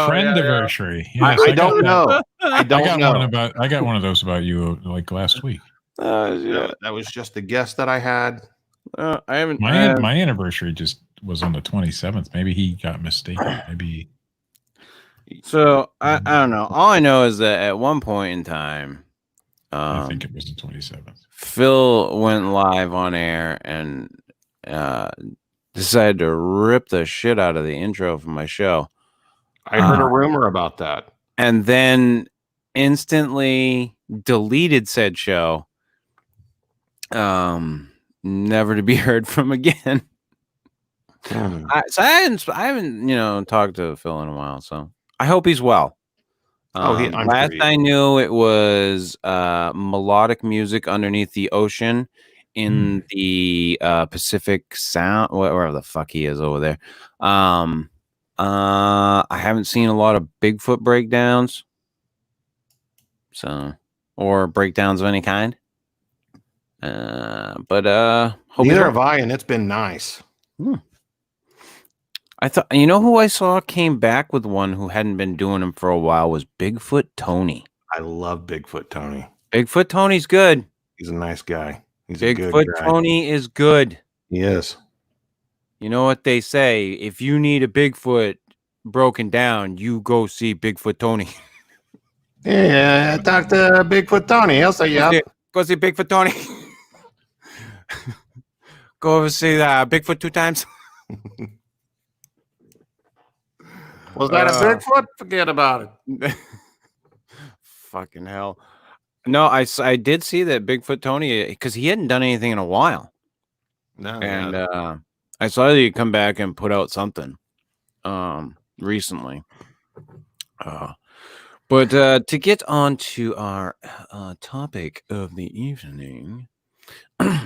Friend-iversary. Yes, I don't know. I got one of those about you like last week. That was just the guess that I had. I haven't. My anniversary just was on the 27th. Maybe he got mistaken. Maybe. So I don't know. All I know is that at one point in time, I think it was the 27th. Phil went live on air and decided to rip the shit out of the intro from my show. I heard a rumor about that. And then instantly deleted said show. Never to be heard from again. I haven't talked to Phil in a while, so I hope he's well. Last I knew, it was melodic music underneath the ocean in the Pacific Sound, wherever the fuck he is over there. I haven't seen a lot of Bigfoot breakdowns, or breakdowns of any kind. But neither have I, and it's been nice. I thought, who I saw came back with one who hadn't been doing them for a while was Bigfoot Tony. I love Bigfoot Tony. Bigfoot Tony's good. He's a nice guy. Bigfoot Tony is good. He is. You know what they say? If you need a Bigfoot broken down, you go see Bigfoot Tony. Yeah, talk to Bigfoot Tony. He'll say, yeah. Go see Bigfoot Tony. Go over see Bigfoot 2 times. Was that a Bigfoot? Forget about it. Fucking hell. No, I did see that Bigfoot Tony, because he hadn't done anything in a while. No, and I saw that he'd come back and put out something recently. But to get on to our topic of the evening,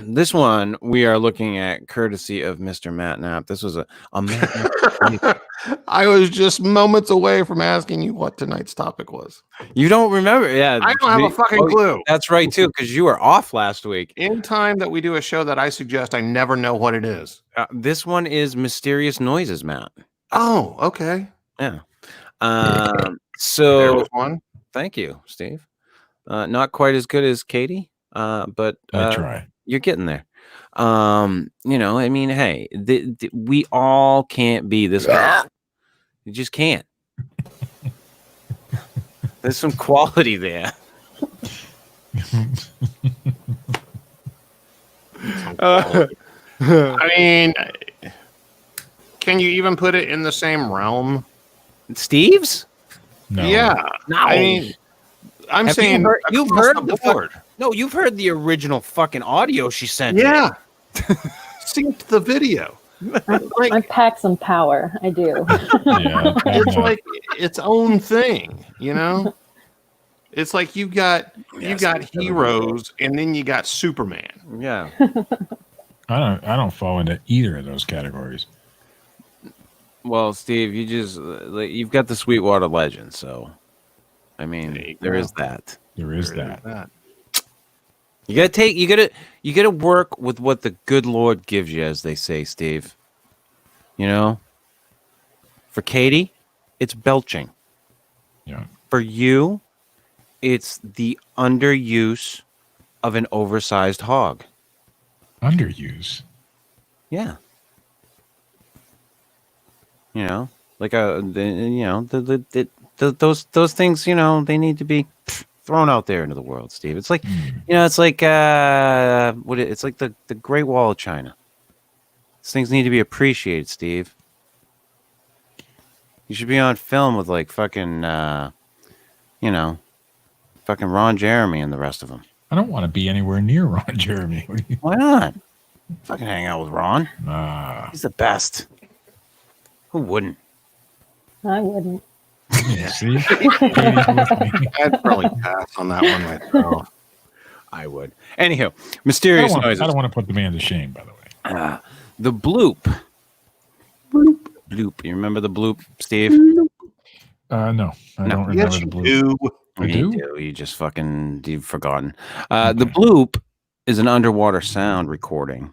this one we are looking at courtesy of Mr. Matt Knapp. This was a Matt I was just moments away from asking you what tonight's topic was. You don't remember? Yeah. I don't have a fucking clue. That's right, too, because you were off last week. In time that we do a show that I suggest, I never know what it is. This one is Mysterious Noises, Matt. Oh, okay. Yeah. So there was one. Thank you, Steve. Not quite as good as Katie, but I try. You're getting there. I mean, hey, we all can't be this guy. You just can't. There's some quality there. I mean, can you even put it in the same realm? Steve's? No. Yeah. No. I mean, I'm saying you've heard the board. No, you've heard the original fucking audio she sent. Yeah. Synced the video. I pack some power. I do. Yeah, it's like its own thing, you know? It's like you got heroes and then you got Superman. Yeah. I don't fall into either of those categories. Well, Steve, you've got the Sweetwater Legend, so I mean, there is that. There is that. You gotta work with what the good Lord gives you, as they say, Steve. You know? For Katie, it's belching. Yeah. For you, it's the underuse of an oversized hog. Underuse? Yeah. You know, like those things, they need to be thrown out there into the world, Steve. It's like, it's like it's like the Great Wall of China. These things need to be appreciated, Steve. You should be on film with like fucking fucking Ron Jeremy and the rest of them. I don't want to be anywhere near Ron Jeremy. Why not? Fucking hang out with Ron. He's the best. Who wouldn't? I wouldn't. Yeah, see? I'd probably pass on that one myself. I would. Anyhow, Mysterious Noises. I don't want to put the man to shame, by the way. The Bloop. Bloop. You remember the Bloop, Steve? No. I don't remember the Bloop. I do? You just you've forgotten. Okay. The Bloop is an underwater sound recording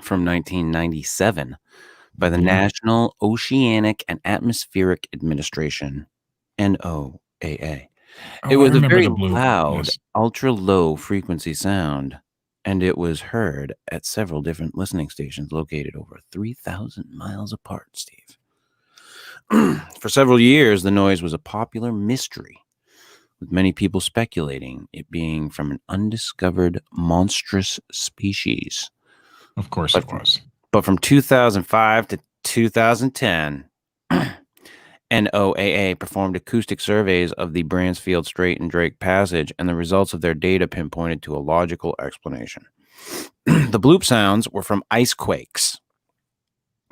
from 1997 by the National Oceanic and Atmospheric Administration, NOAA. It was a very loud, ultra-low frequency sound, and it was heard at several different listening stations located over 3,000 miles apart, Steve. For several years, the noise was a popular mystery, with many people speculating it being from an undiscovered monstrous species. Of course it was. But from 2005 to 2010, NOAA performed acoustic surveys of the Bransfield Strait and Drake Passage, and the results of their data pinpointed to a logical explanation. The bloop sounds were from ice quakes,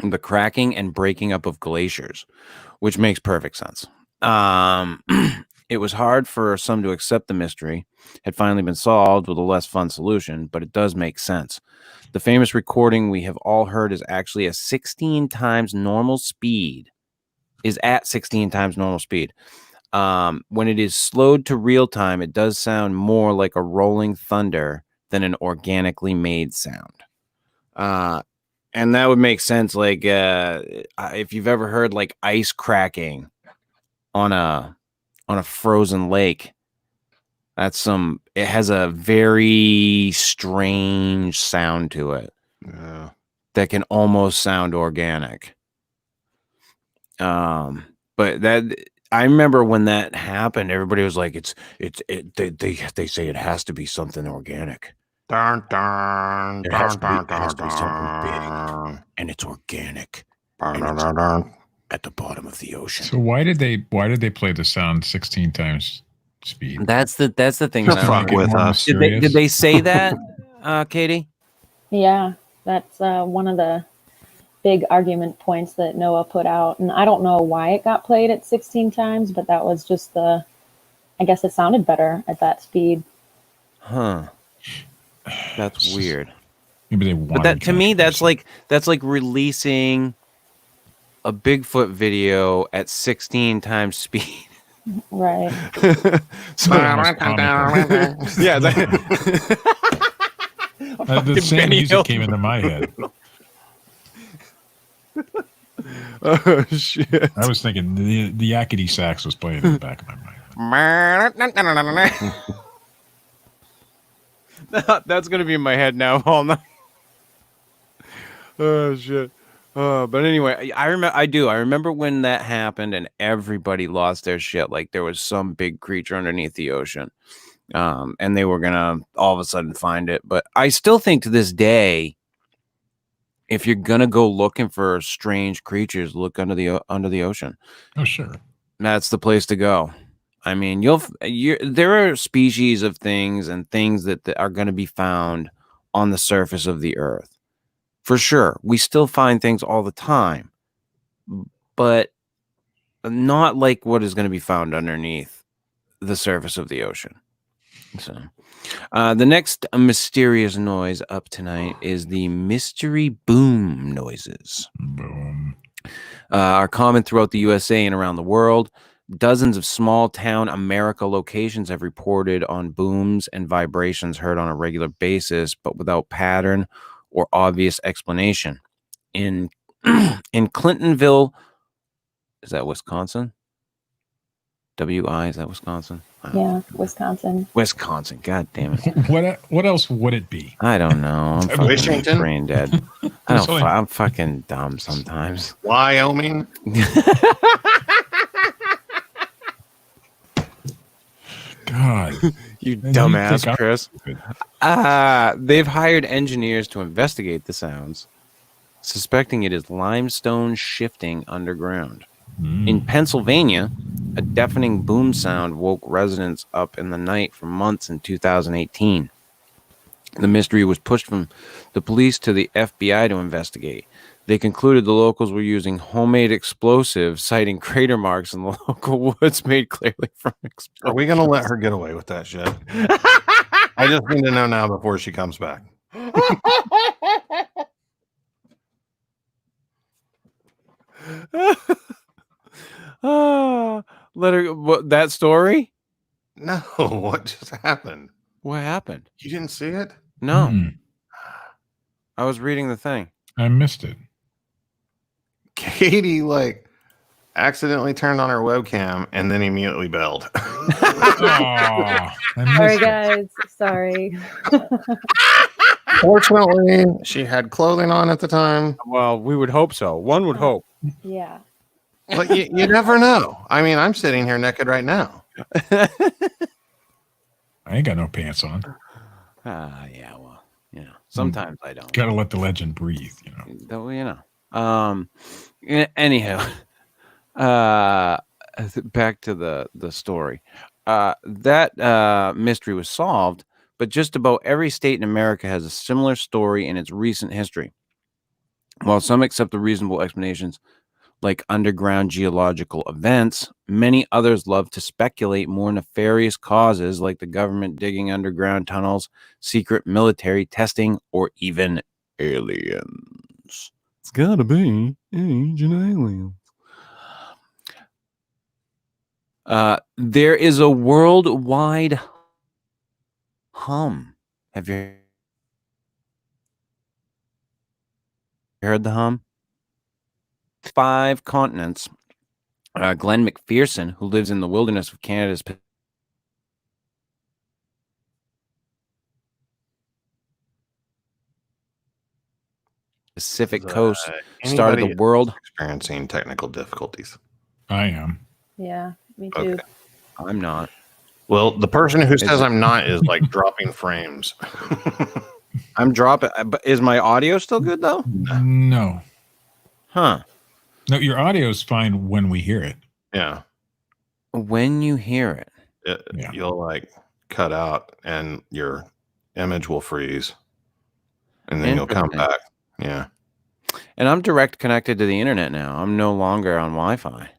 the cracking and breaking up of glaciers, which makes perfect sense. It was hard for some to accept the mystery had finally been solved with a less fun solution, but it does make sense. The famous recording we have all heard is actually a 16 times normal speed. Is at 16 times normal speed. When it is slowed to real time, it does sound more like a rolling thunder than an organically made sound. And that would make sense. Like if you've ever heard like ice cracking on a frozen lake, it has a very strange sound to it. Yeah. That can almost sound organic. But that I remember when that happened, everybody was like, they say it has to be something organic. Dun, dun, It dun, has to be, dun, it has to be something big, dun. and it's organic Dun, and dun, it's dun, dun. at the bottom of the ocean. So why did they play the sound 16 times speed? That's the thing. To that fuck with us. Did they say that, Katie? Yeah, that's one of the big argument points that Noah put out. And I don't know why it got played at 16 times, but that was just I guess it sounded better at that speed. Huh. That's weird. Maybe they But that to me, that's like releasing a Bigfoot video at 16 times speed. Right. So yeah, the same music came into my head. Oh shit! I was thinking the yakety sax was playing in the back of my mind. That's gonna be in my head now all night. Oh shit! But anyway, I remember when that happened and everybody lost their shit. Like there was some big creature underneath the ocean, and they were gonna all of a sudden find it. But I still think to this day, if you're gonna go looking for strange creatures, look under the ocean. Oh sure, that's the place to go. I mean, there are species of things and things that are going to be found on the surface of the earth. For sure. We still find things all the time, but not like what is going to be found underneath the surface of the ocean. So, the next mysterious noise up tonight is the mystery boom noises. Boom. Are common throughout the USA and around the world. Dozens of small town America locations have reported on booms and vibrations heard on a regular basis, but without pattern or obvious explanation. In Clintonville, is that Wisconsin? WI, is that Wisconsin? Yeah, Wisconsin. Wisconsin, god damn it. What else would it be? I don't know. I'm fucking Washington? brain dead. I'm fucking dumb sometimes. Wyoming? God. You dumbass, Chris. They've hired engineers to investigate the sounds, suspecting it is limestone shifting underground. In Pennsylvania, a deafening boom sound woke residents up in the night for months in 2018. The mystery was pushed from the police to the FBI to investigate. They concluded the locals were using homemade explosives, citing crater marks in the local woods made clearly from explosives. Are we going to let her get away with that shit? I just need to know now before she comes back. Let her. What, that story? No, what just happened? What happened? You didn't see it? No. I was reading the thing. I missed it. Katie, accidentally turned on her webcam and then immediately bailed. Sorry, guys. Sorry. Fortunately, she had clothing on at the time. Well, we would hope so. One would hope. Yeah. But you never know. I mean, I'm sitting here naked right now. I ain't got no pants on. Yeah, well, sometimes I don't. Got to let the legend breathe, Anyhow, back to the story. That mystery was solved, but just about every state in America has a similar story in its recent history. While some accept the reasonable explanations, like underground geological events, many others love to speculate more nefarious causes like the government digging underground tunnels, secret military testing, or even aliens. It's gotta be ancient aliens. There is a worldwide hum. Have you heard the hum? 5 continents. Glenn McPherson, who lives in the wilderness of Canada's Pacific coast, started the world experiencing technical difficulties. I am. Yeah, me too. Okay. I'm not. Well, the person who says I'm not is like dropping frames. I'm dropping. But is my audio still good though? No. Huh. No, your audio is fine when we hear it. Yeah. When you hear it, you'll like cut out and your image will freeze. And then you'll come back. Yeah. And I'm direct connected to the internet now. I'm no longer on Wi-Fi.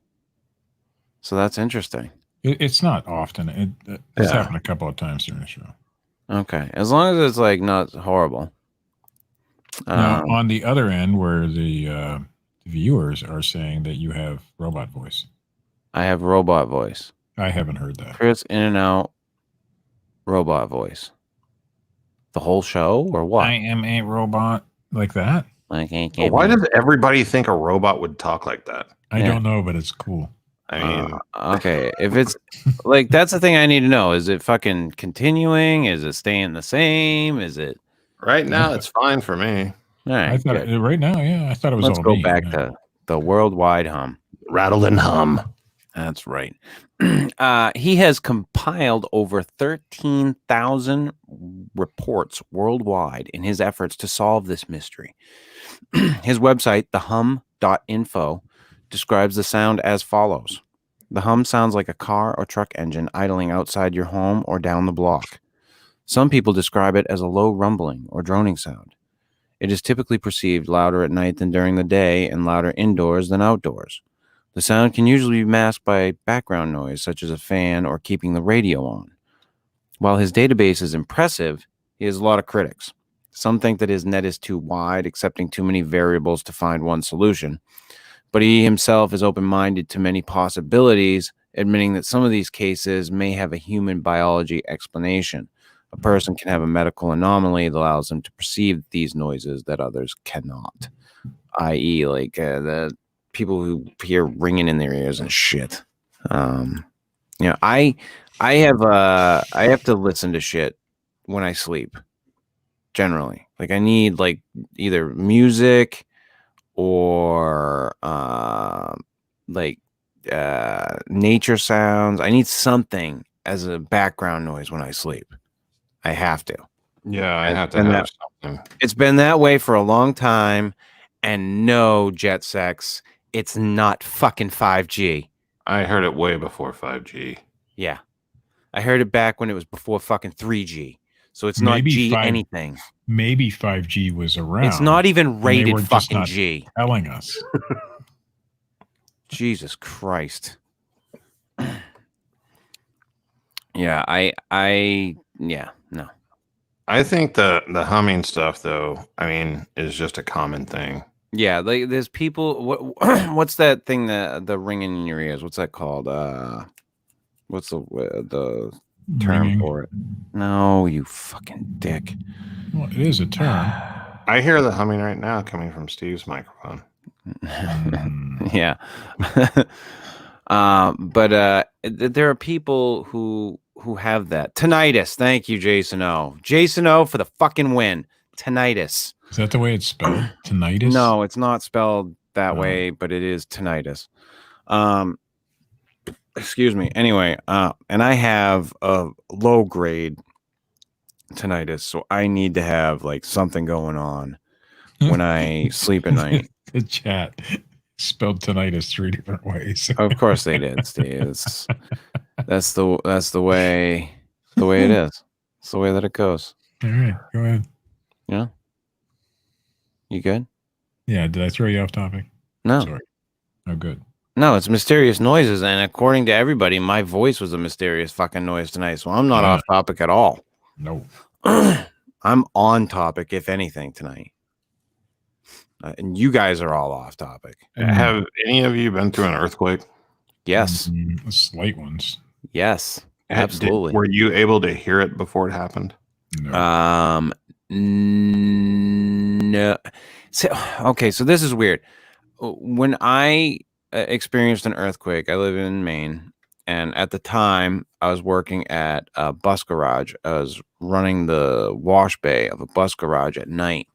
So that's interesting. It's not often. It's happened a couple of times during the show. Okay. As long as it's like not horrible. Now, on the other end, where the viewers are saying that you have robot voice. I have robot voice. I haven't heard that. Chris, in and out, robot voice. The whole show or what? I am a robot like that. Like, why does everybody think a robot would talk like that? I don't know, but it's cool. I mean, okay. If it's like, that's the thing I need to know. Is it fucking continuing? Is it staying the same? Is it right now? It's fine for me. All right. I thought right now, I thought it was. Let's go back to the worldwide hum. Rattle and hum. That's right. He has compiled over 13,000 reports worldwide in his efforts to solve this mystery. His website, thehum.info, describes the sound as follows. The hum sounds like a car or truck engine idling outside your home or down the block. Some people describe it as a low rumbling or droning sound. It is typically perceived louder at night than during the day and louder indoors than outdoors. The sound can usually be masked by background noise, such as a fan or keeping the radio on. While his database is impressive, he has a lot of critics. Some think that his net is too wide, accepting too many variables to find one solution. But he himself is open-minded to many possibilities, admitting that some of these cases may have a human biology explanation. A person can have a medical anomaly that allows them to perceive these noises that others cannot, i.e., like the people who hear ringing in their ears and shit. I have to listen to shit when I sleep. Generally, like I need like either music or nature sounds. I need something as a background noise when I sleep. I have to. Yeah, I have to have something. It's been that way for a long time, and no, jet sex. It's not fucking 5G. I heard it way before 5G. Yeah. I heard it back when it was before fucking 3G. So it's not G anything. Maybe 5G was around. It's not even rated fucking G. Telling us. Jesus Christ. Yeah, no. I think the humming stuff, though, I mean, is just a common thing. Yeah, like there's people. What's that thing the ringing in your ears? What's that called? What's the term Ringing. for it? No, you fucking dick. Well, it is a term. I hear the humming right now coming from Steve's microphone. Yeah, but there are people who have that tinnitus. Thank you, Jason O. Jason O for the fucking win. Tinnitus. Is that the way it's spelled? Tinnitus? No, it's not spelled that way, but it is tinnitus. excuse me. Anyway, and I have a low grade tinnitus, so I need to have like something going on when I sleep at night. The chat spelled tinnitus 3 different ways. Of course they did, Steve. That's the way it is. It's the way that it goes. All right, go ahead. Yeah. You good? Yeah. Did I throw you off topic? No. Sorry. Oh, good. No, it's mysterious noises, and according to everybody, my voice was a mysterious fucking noise tonight, so I'm not off topic at all. No. I'm on topic, if anything, tonight. And you guys are all off topic. Have any of you been through an earthquake? Yes. Slight ones. Yes. Absolutely. Were you able to hear it before it happened? No. No. So, okay, so this is weird. When I experienced an earthquake, I live in Maine, and at the time I was working at a bus garage. I was running the wash bay of a bus garage at night,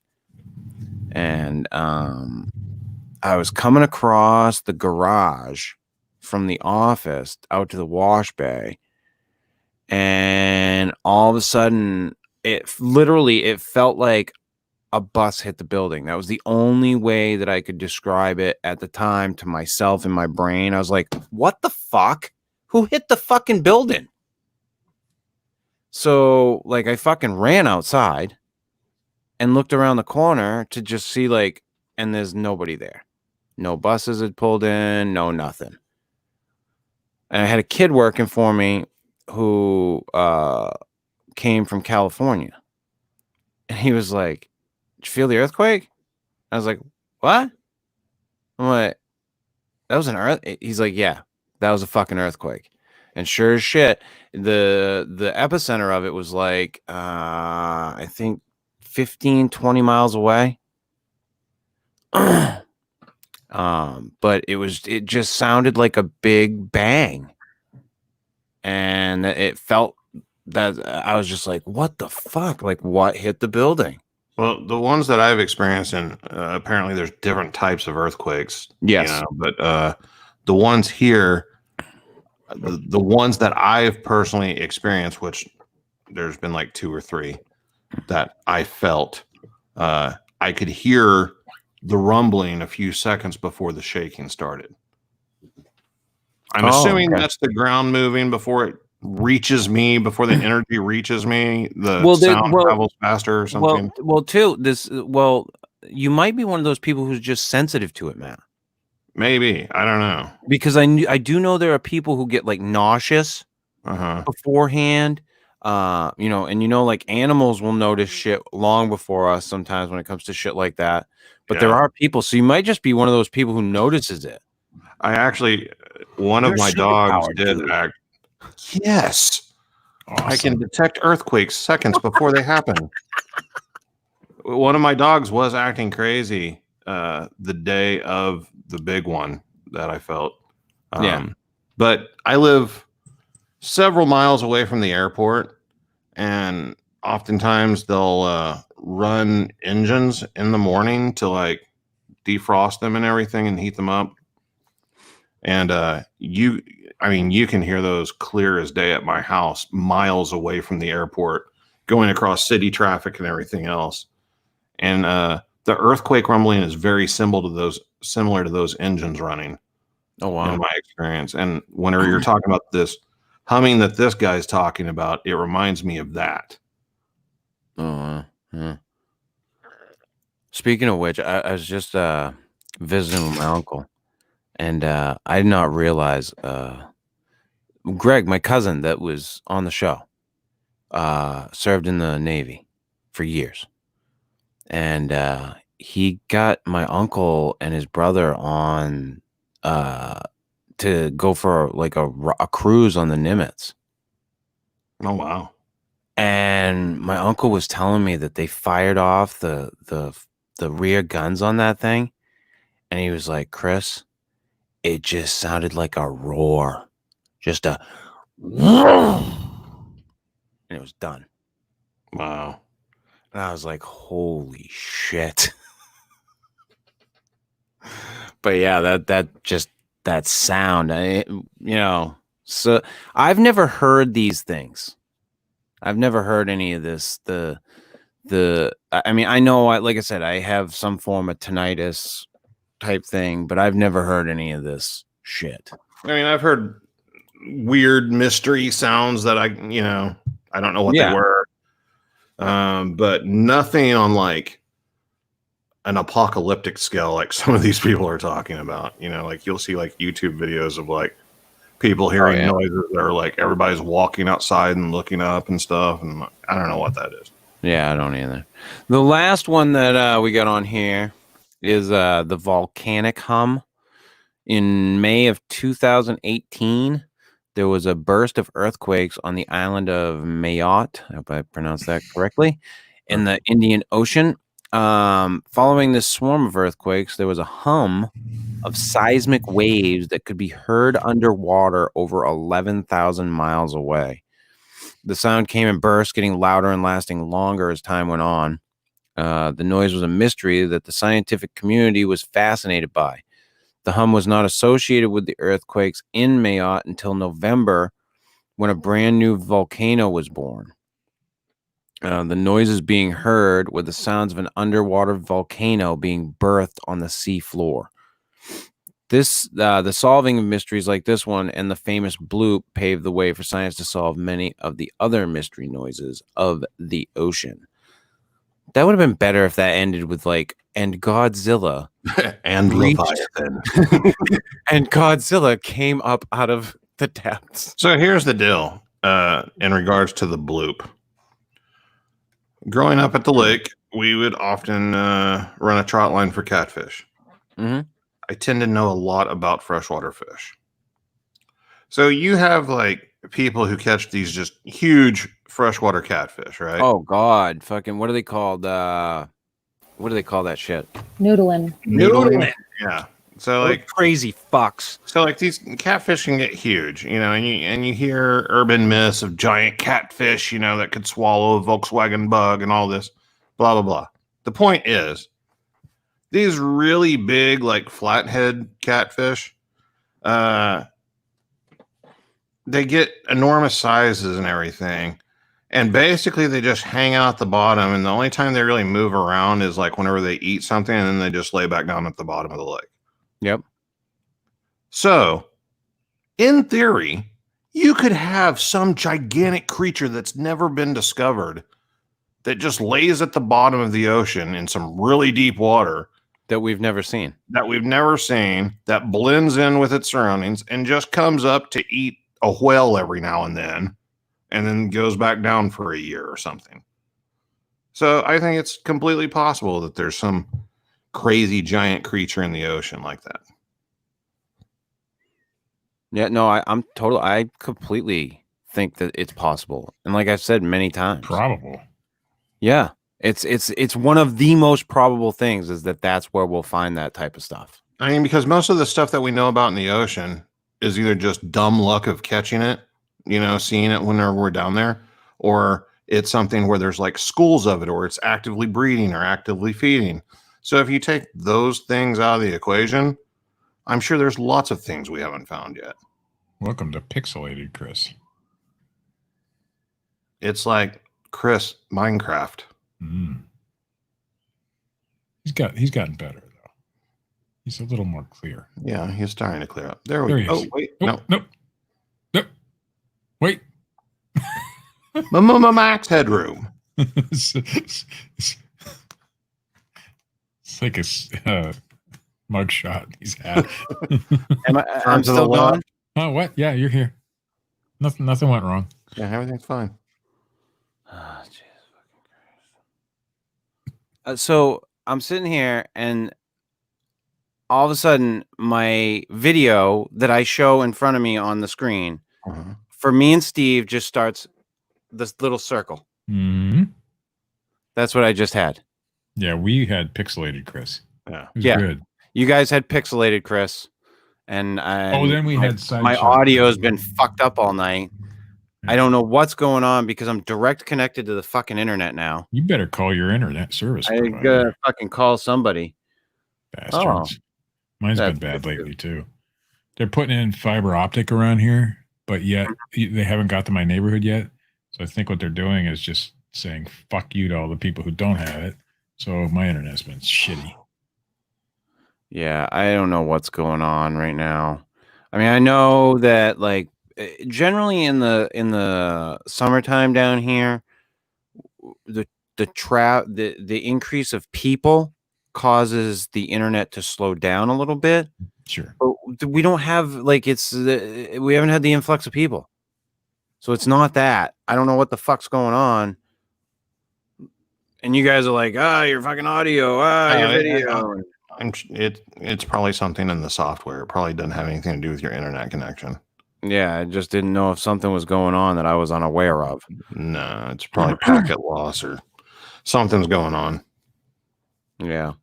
and I was coming across the garage from the office out to the wash bay, and all of a sudden it felt like a bus hit the building. That was the only way that I could describe it at the time to myself in my brain. I was like, what the fuck? Who hit the fucking building? So like I fucking ran outside and looked around the corner to just see like, and there's nobody there. No buses had pulled in, no nothing. And I had a kid working for me who came from California. And he was like, did you feel the earthquake? I was like, what? I'm like, that was an earth. He's like, yeah, that was a fucking earthquake. And sure as shit, the epicenter of it was like, I think 15, 20 miles away. But it just sounded like a big bang. And it felt that I was just like, what the fuck? Like, what hit the building? Well, the ones that I've experienced, and apparently there's different types of earthquakes. Yes. You know, but the ones here, the ones that I've personally experienced, which there's been like 2 or 3 that I felt, I could hear the rumbling a few seconds before the shaking started. I'm assuming that's the ground moving before it reaches me, before the energy reaches me. The sound travels faster or something. You might be one of those people who's just sensitive to it, Matt. Maybe. I don't know. Because I do know there are people who get like nauseous beforehand. Like animals will notice shit long before us sometimes when it comes to shit like that. But there are people, so you might just be one of those people who notices it. I actually, one of my dogs did act. Yes. Awesome. I can detect earthquakes seconds before they happen. One of my dogs was acting crazy the day of the big one that I felt. But I live several miles away from the airport, and oftentimes they'll run engines in the morning to like defrost them and everything and heat them up. And you can hear those clear as day at my house, miles away from the airport, going across city traffic and everything else. And the earthquake rumbling is very similar to those engines running. Oh wow! In my experience, and whenever you're talking about this humming that this guy's talking about, it reminds me of that. Oh, yeah. Speaking of which, I was just visiting with my uncle. And I did not realize Greg, my cousin that was on the show, served in the Navy for years. And he got my uncle and his brother on to go for like a cruise on the Nimitz. Oh, wow. And my uncle was telling me that they fired off the rear guns on that thing. And he was like, Chris, it just sounded like a roar. Just a and it was done. Wow. And I was like, holy shit. But yeah, that sound, So I've never heard these things. I've never heard any of this. I mean, I know, like I said, I have some form of tinnitus type thing, but I've never heard any of this shit. I mean, I've heard weird mystery sounds that I don't know what they were. But nothing on like an apocalyptic scale like some of these people are talking about. Like you'll see like YouTube videos of like people hearing noises that are like everybody's walking outside and looking up and stuff, and I don't know what that is. Yeah, I don't either. The last one that we got on here is the volcanic hum. In May of 2018, there was a burst of earthquakes on the island of Mayotte. I hope I pronounced that correctly. In the Indian Ocean. Following this swarm of earthquakes, there was a hum of seismic waves that could be heard underwater over 11,000 miles away. The sound came in bursts, getting louder and lasting longer as time went on. The noise was a mystery that the scientific community was fascinated by. The hum was not associated with the earthquakes in Mayotte until November, when a brand new volcano was born. The noises being heard were the sounds of an underwater volcano being birthed on the sea floor. The solving of mysteries like this one and the famous Bloop paved the way for science to solve many of the other mystery noises of the ocean. That would have been better if that ended with like, and Godzilla and Leviathan. And Godzilla came up out of the depths. So here's the deal in regards to the Bloop. Growing up at the lake, we would often run a trot line for catfish. Mm-hmm. I tend to know a lot about freshwater fish. So you have like people who catch these just huge freshwater catfish, right? Oh God, fucking what are they called? What do they call that shit? Noodling. Yeah. So like crazy fucks. So like these catfish can get huge, and you hear urban myths of giant catfish, that could swallow a Volkswagen Bug and all this, blah blah blah. The point is, these really big like flathead catfish, they get enormous sizes and everything, and basically they just hang out at the bottom, and the only time they really move around is like whenever they eat something, and then they just lay back down at the bottom of the lake. Yep. So, in theory, you could have some gigantic creature that's never been discovered that just lays at the bottom of the ocean in some really deep water that we've never seen, that blends in with its surroundings and just comes up to eat a whale every now and then goes back down for a year or something. So I think it's completely possible that there's some crazy giant creature in the ocean like that. Yeah, no, I completely think that it's possible. And like I've said many times, probable. Yeah. It's one of the most probable things is that's where we'll find that type of stuff. I mean, because most of the stuff that we know about in the ocean is either just dumb luck of catching it, seeing it whenever we're down there, or it's something where there's like schools of it, or it's actively breeding or actively feeding. So if you take those things out of the equation, I'm sure there's lots of things we haven't found yet. Welcome to Pixelated Chris. It's like Chris Minecraft. Mm. He's gotten better though. He's a little more clear. Yeah, he's starting to clear up. There we go. Oh wait, nope. Wait. Max headroom. It's like a mug shot he's had. I'm still gone? Oh, what? Yeah, you're here. Nothing went wrong. Yeah, everything's fine. Oh, Jesus fucking Christ. So I'm sitting here and all of a sudden my video that I show in front of me on the screen for me and Steve just starts this little circle. Mm-hmm. That's what I just had. Yeah, we had Pixelated Chris. Yeah. It was good. You guys had Pixelated Chris. And then we had my audio has been fucked up all night. I don't know what's going on because I'm direct connected to the fucking internet now. You better call your internet service. I gotta fucking call somebody. Bastards. Mine's been bad lately too. They're putting in fiber optic around here, but yet they haven't got to my neighborhood yet. So I think what they're doing is just saying fuck you to all the people who don't have it. So my internet's been shitty. Yeah, I don't know what's going on right now. I mean, I know that like generally in the summertime down here, the increase of people causes the internet to slow down a little bit. Sure. But we don't have like we haven't had the influx of people. So it's not that. I don't know what the fuck's going on. And you guys are like, your fucking audio, your video. It's probably something in the software. It probably doesn't have anything to do with your internet connection. Yeah, I just didn't know if something was going on that I was unaware of. No, it's probably packet loss or something's going on. Yeah.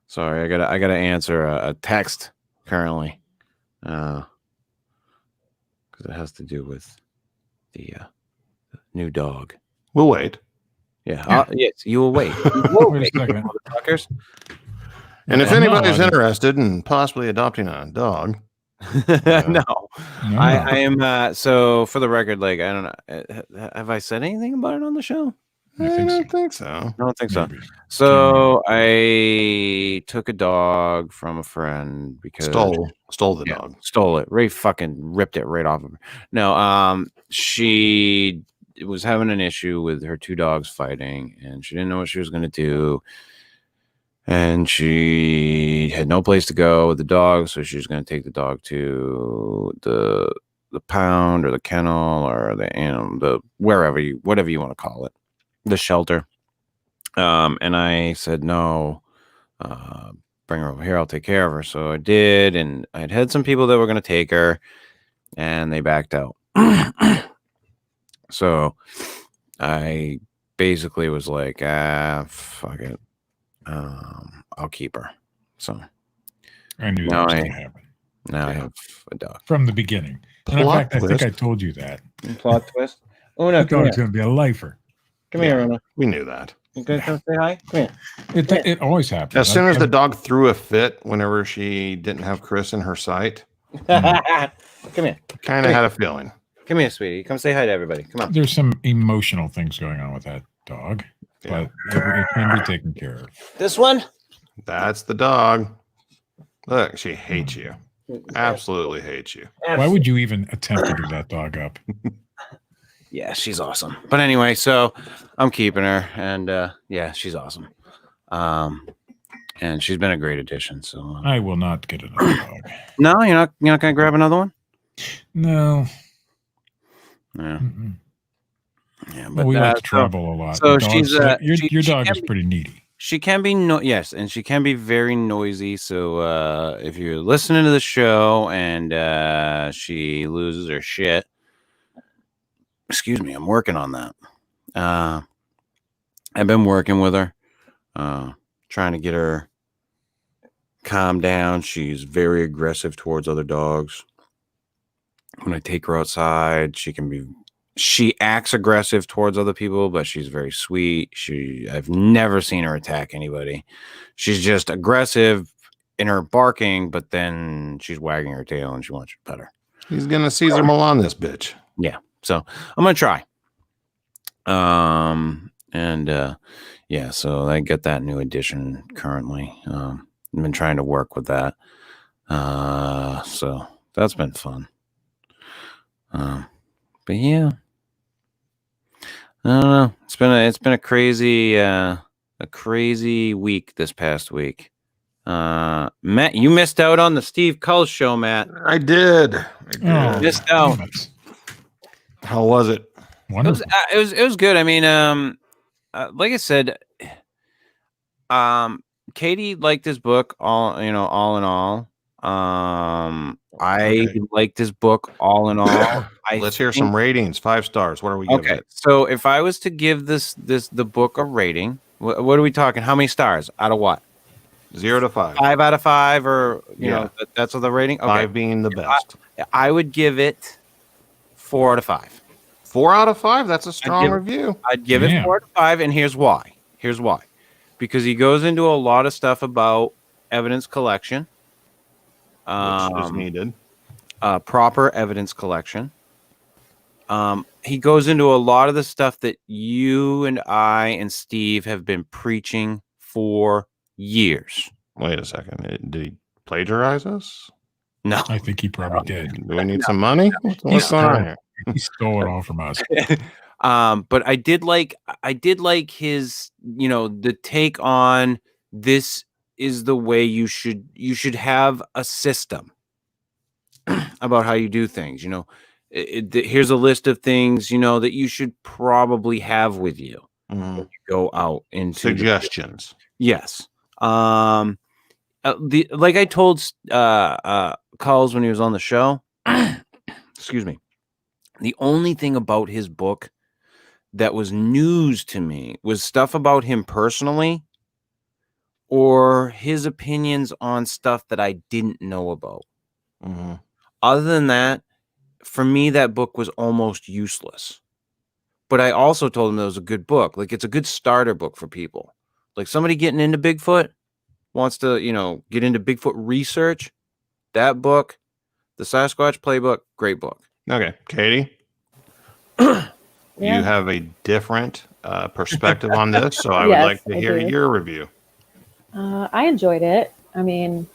Sorry, I gotta answer a text currently. Because it has to do with the new dog. We'll wait. Yeah. Yes, you will wait. Wait a second. Motherfuckers. And if anybody's interested in possibly adopting a dog, no. I am. So for the record, like I don't know. Have I said anything about it on the show? I don't think so. I don't think so. Maybe. So I took a dog from a friend because stole the dog. Stole it. Ray fucking ripped it right off of her. No, she was having an issue with her two dogs fighting, and she didn't know what she was going to do. And she had no place to go with the dog, so she was going to take the dog to the pound or the kennel or the whatever you want to call it, the shelter. And I said no, bring her over here. I'll take care of her. So I did, and I'd had some people that were going to take her, and they backed out. So I basically was like, fuck it. I'll keep her. So I knew that was going to happen. Now I have a dog from the beginning. And in fact, I think I told you that. Plot twist. Oh no, I thought it was going to be a lifer. Come here, Rona. We knew that. You guys come say hi. Come here. It always happens. As soon as the dog threw a fit whenever she didn't have Chris in her sight, Come here. Kind of had a feeling. Come here, sweetie. Come say hi to everybody. Come on. There's some emotional things going on with that dog, but it can be taken care of. This one? That's the dog. Look, she hates you. Absolutely hates you. Why would you even attempt to give that dog up? Yeah, she's awesome. But anyway, so I'm keeping her, and yeah, she's awesome. And she's been a great addition. So I will not get another dog. No, you're not gonna grab another one? No. Yeah. Mm-mm. Yeah, but we like to travel a lot. So your dog is pretty needy. She can be yes, and she can be very noisy. So if you're listening to the show and she loses her shit, excuse me, I'm working on that. I've been working with her, trying to get her calmed down. She's very aggressive towards other dogs. When I take her outside, she acts aggressive towards other people, but she's very sweet. I've never seen her attack anybody. She's just aggressive in her barking, but then she's wagging her tail and she wants you to pet her. He's gonna Caesar Milan this bitch. Yeah, so I'm gonna try. Yeah, so I get that new edition currently. I've been trying to work with that. So that's been fun. But yeah, I don't know. It's been a crazy week this past week. Matt, you missed out on the Steve Cull show, Matt. I did. Missed out. How was it? It was good. I mean, like I said, Katie liked his book. All in all. I liked his book all in all. Let's hear some ratings. 5 stars. What are we giving it? So if I was to give the book a rating, what are we talking? How many stars? Out of what? 0 to 5. 5 out of 5, or you know, that's the rating. Okay. 5 being the best. I would give it 4 out of 5. 4 out of 5. That's a strong review. I'd give it 4 out of 5, and here's why. Because he goes into a lot of stuff about evidence collection. Which is needed. Proper evidence collection. he goes into a lot of the stuff that you and I and Steve have been preaching for years. Wait a second. Did he plagiarize us? No. I think he probably did. Do we need some money? What's going on here? He stole it all from us. But I did like his, the take on this is the way you should have a system about how you do things. Here's a list of things, that you should probably have with you when you go out into suggestions. Yes. Like I told Carls when he was on the show, excuse me, the only thing about his book that was news to me was stuff about him personally or his opinions on stuff that I didn't know about. Mm-hmm. Other than that, for me, that book was almost useless. But I also told him it was a good book. Like, it's a good starter book for people. Like, somebody getting into Bigfoot wants to, get into Bigfoot research. That book, the Sasquatch Playbook, great book. Okay, Katie, you have a different perspective on this, so I would like to hear your review. I enjoyed it. I mean,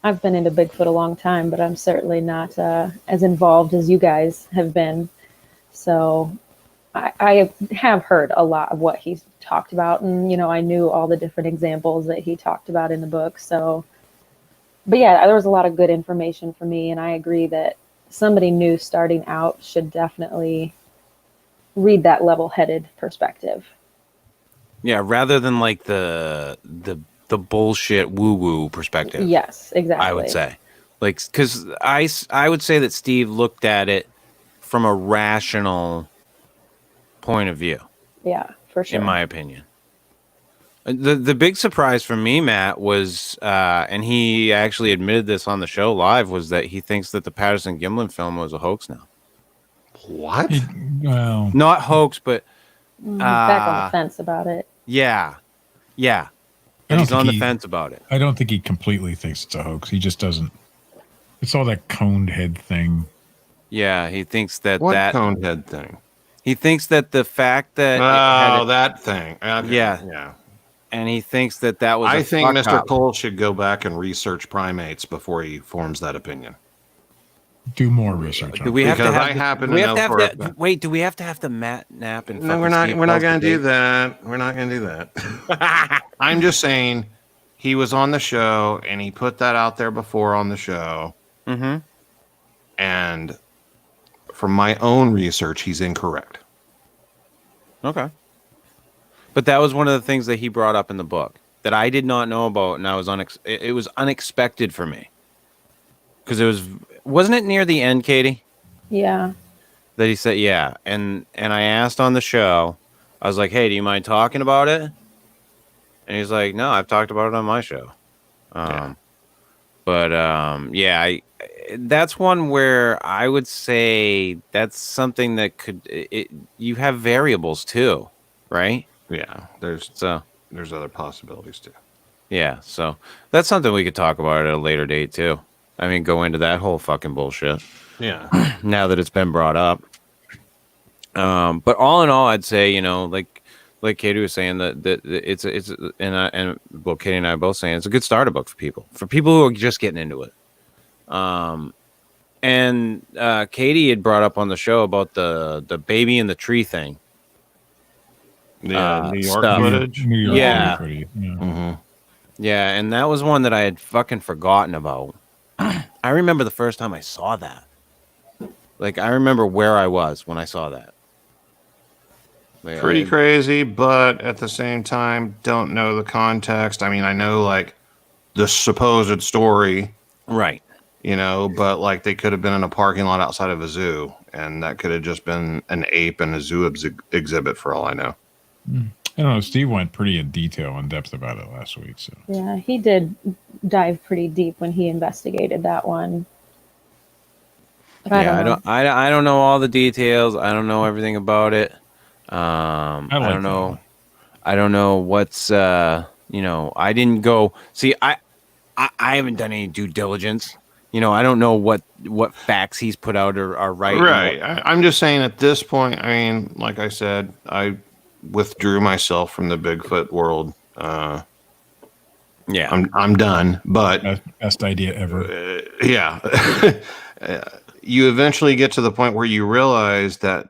I've been into Bigfoot a long time, but I'm certainly not as involved as you guys have been. So I have heard a lot of what he's talked about, and I knew all the different examples that he talked about in the book. So, but yeah, there was a lot of good information for me, and I agree that somebody new starting out should definitely read that level-headed perspective. Yeah, rather than like the bullshit woo-woo perspective. Yes, exactly. I would say, like, because I would say that Steve looked at it from a rational point of view. Yeah, for sure. In my opinion, the big surprise for me, Matt, was, and he actually admitted this on the show live, was that he thinks that the Patterson Gimlin film was a hoax now. What? Well, not hoax, but back on the fence about it. Yeah. He's on the fence about it. I don't think he completely thinks it's a hoax. He just doesn't. It's all that coned head thing. Yeah, he thinks that what coned head thing? He thinks that the fact that that thing. Okay. Yeah. And he thinks that was. I think Mr. Cole should go back and research primates before he forms that opinion. Do more research. Do we have to have? Wait, do we have to have the Matt Knapp and? No, we're not going to do that. We're not going to do that. I'm just saying, he was on the show and he put that out there before on the show. Mm-hmm. And from my own research, he's incorrect. Okay. But that was one of the things that he brought up in the book that I did not know about, and I was it was unexpected for me because wasn't it near the end, Katie? Yeah. That he said, yeah, and I asked on the show, I was like, hey, do you mind talking about it? And he's like, no, I've talked about it on my show. That's one where I would say that's something that you have variables too, right? Yeah, there's other possibilities too. Yeah, so that's something we could talk about at a later date too. I mean, go into that whole fucking bullshit. Yeah. Now that it's been brought up. But all in all, I'd say, like Katie was saying, that it's Katie and I are both saying it's a good starter book for people who are just getting into it. And Katie had brought up on the show about the baby in the tree thing. New York footage. New York yeah. footage. Yeah. Mm-hmm. Yeah, and that was one that I had fucking forgotten about. I remember the first time I saw that. Like, I remember where I was when I saw that. Like, pretty crazy, but at the same time, don't know the context. I mean, I know, like, the supposed story. Right. But, like, they could have been in a parking lot outside of a zoo, and that could have just been an ape in a zoo exhibit for all I know. I don't know. Steve went pretty in depth about it last week. So yeah, he did dive pretty deep when he investigated that one. But I don't know all the details. I don't know everything about it. I don't know. I don't know what's I didn't go see. I haven't done any due diligence. I don't know what facts he's put out are right. Right. I'm just saying at this point, I mean, like I said, I withdrew myself from the Bigfoot world. Yeah, I'm done. But best idea ever. Yeah, you eventually get to the point where you realize that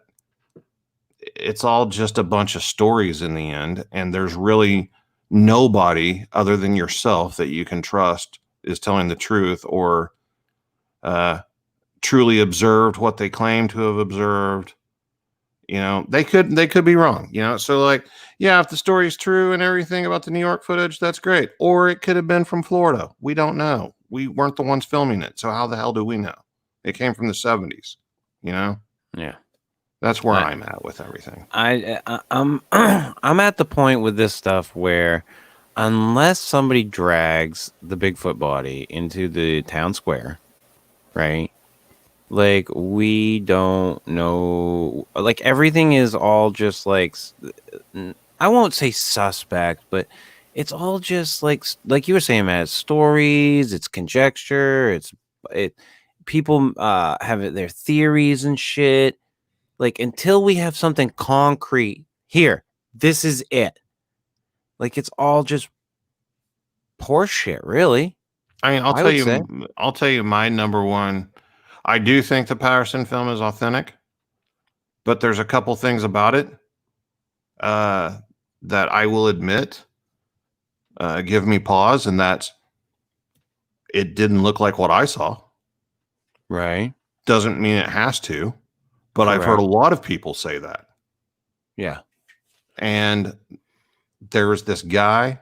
it's all just a bunch of stories in the end, and there's really nobody other than yourself that you can trust is telling the truth or truly observed what they claim to have observed. They could be wrong, so like, yeah, if the story is true and everything about the New York footage, that's great. Or it could have been from Florida. We don't know. We weren't the ones filming it. So how the hell do we know? It came from the 70s, Yeah. That's where I'm at with everything. I'm at the point with this stuff where unless somebody drags the Bigfoot body into the town square, right? Like, we don't know, like, everything is all just like, I won't say suspect, but it's all just like you were saying, Matt, it's stories, it's conjecture, people have their theories and shit. Like, until we have something concrete here, this is it. Like, it's all just poor shit, really. I mean, I'll tell you my number one. I do think the Patterson film is authentic, but there's a couple things about it that I will admit give me pause, and that's it didn't look like what I saw. Right. Doesn't mean it has to, but Correct. I've heard a lot of people say that. Yeah. And there was this guy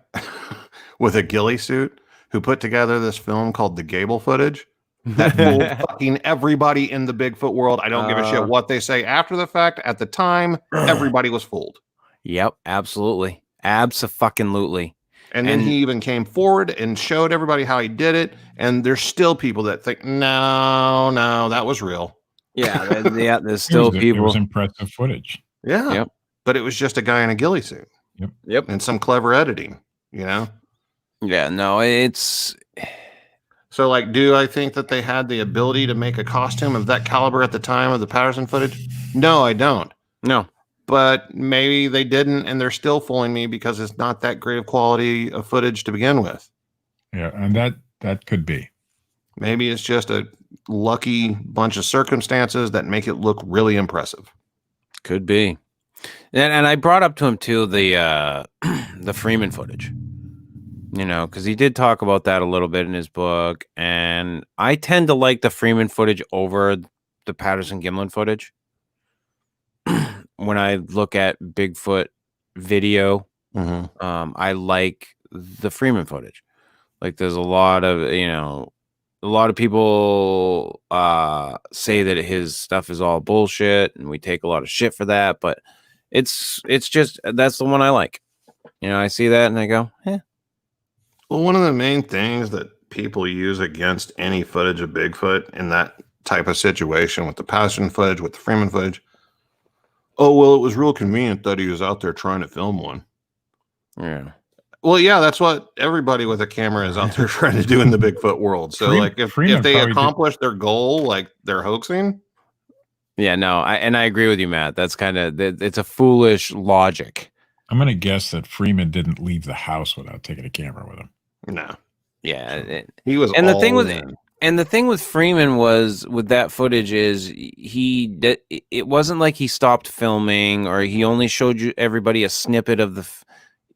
with a ghillie suit who put together this film called The Gable Footage. That fooled fucking everybody in the Bigfoot world. I don't give a shit what they say after the fact. At the time, everybody was fooled. Yep, absolutely. Abso-fucking-lutely. And then he even came forward and showed everybody how he did it. And there's still people that think, no, that was real. Yeah, there's still people. It was impressive footage. Yeah. Yep. But it was just a guy in a ghillie suit. Yep. And some clever editing, Yeah, no, it's... So, like, do I think that they had the ability to make a costume of that caliber at the time of the Patterson footage? No, I don't. No. But maybe they didn't, and they're still fooling me because it's not that great of quality of footage to begin with. Yeah, and that could be. Maybe it's just a lucky bunch of circumstances that make it look really impressive. Could be. And I brought up to him, too, the Freeman footage. Because he did talk about that a little bit in his book, and I tend to like the Freeman footage over the Patterson Gimlin footage. When I look at Bigfoot video, I like the Freeman footage. Like, there's a lot of people say that his stuff is all bullshit, and we take a lot of shit for that. But it's just, that's the one I like. I see that and I go, eh. Well, one of the main things that people use against any footage of Bigfoot in that type of situation with the Patterson footage, with the Freeman footage, oh, well, it was real convenient that he was out there trying to film one. Yeah. Well, yeah, that's what everybody with a camera is out there trying to do in the Bigfoot world. So, if they accomplish their goal, like, they're hoaxing. Yeah, no, I agree with you, Matt. That's kind of, it's a foolish logic. I'm going to guess that Freeman didn't leave the house without taking a camera with him. No. Yeah. He was and the thing with Freeman was, with that footage, is it wasn't like he stopped filming or he only showed you everybody a snippet of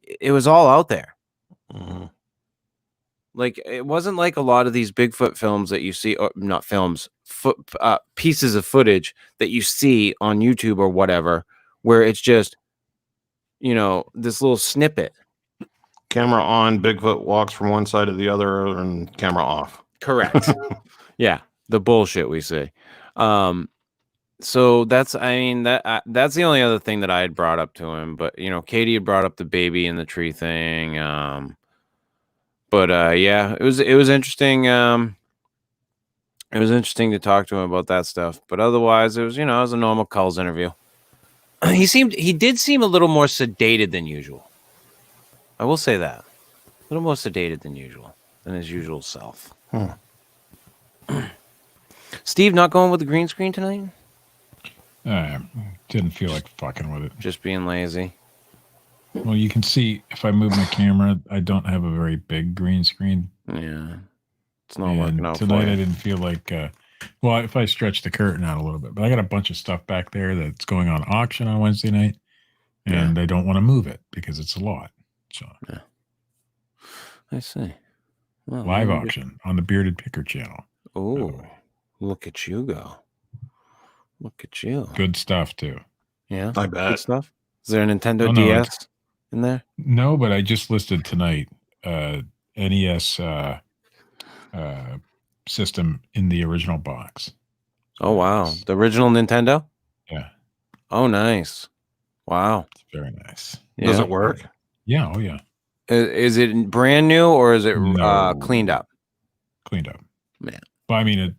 it was all out there. Mm-hmm. Like, it wasn't like a lot of these Bigfoot films that you see, or not films, pieces of footage that you see on YouTube or whatever, where it's just, this little snippet. Camera on, Bigfoot walks from one side to the other, and camera off. Correct. Yeah, the bullshit we see. So that's the only other thing that I had brought up to him. But Katie had brought up the baby in the tree thing. Yeah, it was interesting. It was interesting to talk to him about that stuff. But otherwise, it was it was a normal Culls interview. He did seem a little more sedated than usual. I will say that. A little more sedated than usual, than his usual self. Well, Steve not going with the green screen tonight? Didn't feel like fucking with it. Just being lazy. Well, you can see if I move my camera, I don't have a very big green screen. Yeah. It's not working out tonight. for you. I didn't feel like, well, if I stretch the curtain out a little bit, but I got a bunch of stuff back there that's going on auction on Wednesday night, and I don't want to move it because it's a lot. So, yeah. I see. Well, live auction on the Bearded Picker channel. Oh, look at you go. Look at you. Good stuff, too. Yeah. I bet. Good stuff. Is there a Nintendo DS in there? No, but I just listed tonight NES system in the original box. Oh, wow. The original Nintendo? Yeah. Oh, nice. Wow. It's very nice. Yeah. Does it work? Yeah. Oh, yeah. Is it brand new or is it No. cleaned up? Cleaned up. Man. Well, I mean,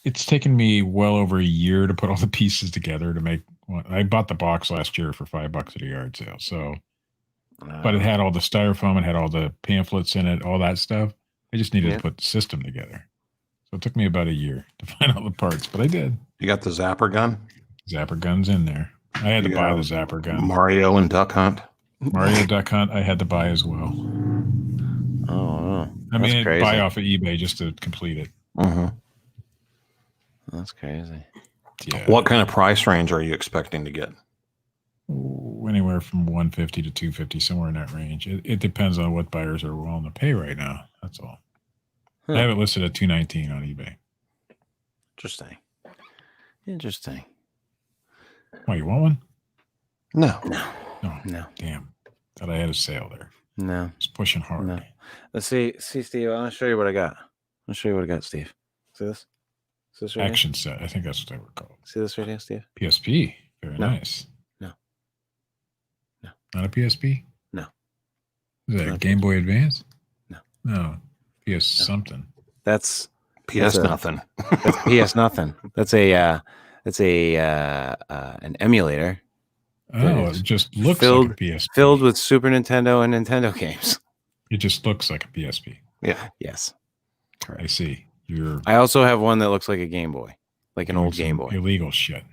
it's taken me well over a year to put all the pieces together to make one. I bought the box last year for $5 at a yard sale. So, but it had all the styrofoam, it had all the pamphlets in it, all that stuff. I just needed to put the system together. So it took me about a year to find all the parts, but I did. You got the zapper gun? Zapper gun's in there. I had to buy the zapper gun. Mario and Duck Hunt? Mario Duck Hunt, I had to buy as well. Oh, I mean, buy off of eBay just to complete it. Mm-hmm. That's crazy. Yeah. What kind of price range are you expecting to get? Anywhere from 150 to 250, somewhere in that range. It depends on what buyers are willing to pay right now. That's all. Huh. I have it listed at $219 on eBay. Interesting. Oh, you want one? No. No. Damn. Thought I had a sale there. No. It's pushing hard. No. Let's see, Steve. I'll show you what I got. I'll show you what I got, Steve. See this? See this right Action set. I think that's what they were called. See this right here, Steve? PSP. Very nice. No. Not a PSP? No. Is that a Game Boy Advance? No. PS something. That's PS nothing. That's PS nothing. That's an emulator. Oh, it just looks filled, like a PSP. Filled with Super Nintendo and Nintendo games. It just looks like a PSP. Yeah. Yes. Correct. I see. I also have one that looks like a Game Boy, like an old Game Boy. Illegal shit.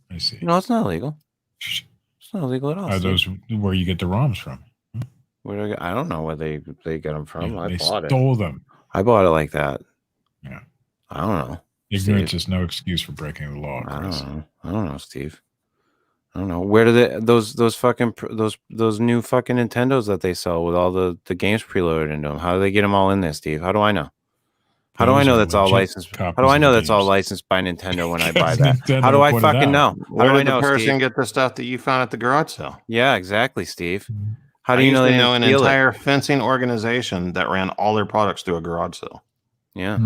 I see. No, it's not illegal. It's not illegal at all. Are those where you get the ROMs from? Where do I don't know where they get them from. Yeah, I bought stole them. I bought it like that. Yeah. I don't know. Ignorance is no excuse for breaking the law, Chris. I don't know, Steve. I don't know. Where do those new fucking Nintendos that they sell with all the games preloaded into them? How do they get them all in there, Steve? How do I know? How do I know that's all licensed? How do I know that's all licensed by Nintendo when I buy that? How do I fucking know? How do I know, the person Steve? get the stuff that you found at the garage sale? Yeah, exactly, Steve. Mm-hmm. How do you know they know an steal entire fencing organization that ran all their products through a garage sale? Yeah.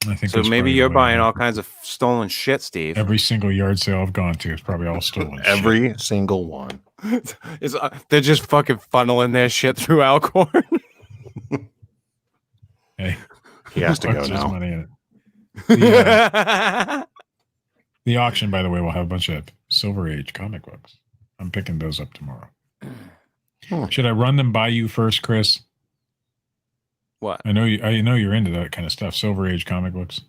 I think so. Maybe you're buying all kinds of stolen shit, Steve. Every single yard sale I've gone to is probably all stolen. Every single one. They're just fucking funneling their shit through Alcorn. Hey, he has to go now. Money in it. The auction, by the way, will have a bunch of Silver Age comic books. I'm picking those up tomorrow. Should I run them by you first, Chris? What? I know you're into that kind of stuff. Silver Age comic books.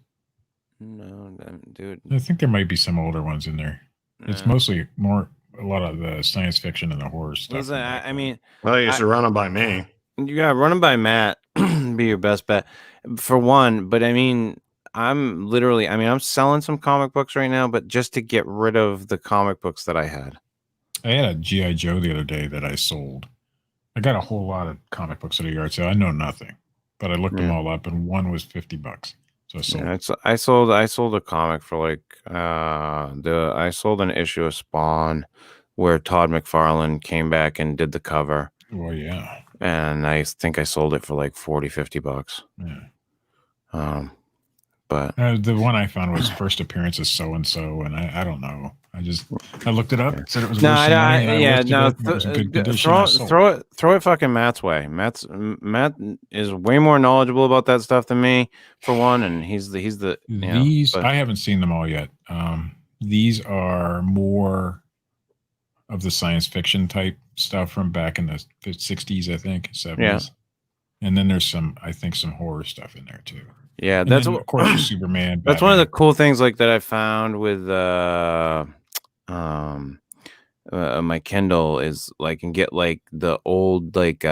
No, dude. I think there might be some older ones in there. It's mostly a lot of the science fiction and the horror stuff. Listen, I mean, well, you should run them by me. You got to run them by Matt. Be your best bet for one. But I mean, I'm selling some comic books right now, but just to get rid of the comic books that I had. I had a G.I. Joe the other day that I sold. I got a whole lot of comic books at a yard sale. I know nothing, but I looked them all up, and one was $50. So I sold. Yeah, I sold a comic for like I sold an issue of Spawn where Todd McFarlane came back and did the cover. Well, yeah. And I think I sold it for like $40-$50. Yeah. But the one I found was first appearance of so and so, and I don't know. I looked it up. Said it was throw it fucking Matt's way. Matt is way more knowledgeable about that stuff than me, for one, and he's the I haven't seen them all yet. These are more of the science fiction type stuff from back in the 60s, I think, 70s. Yeah. And then there's some horror stuff in there too. Yeah, that's of course Superman. That's Batman. one of the cool things like that I found with my Kindle is like can get like the old like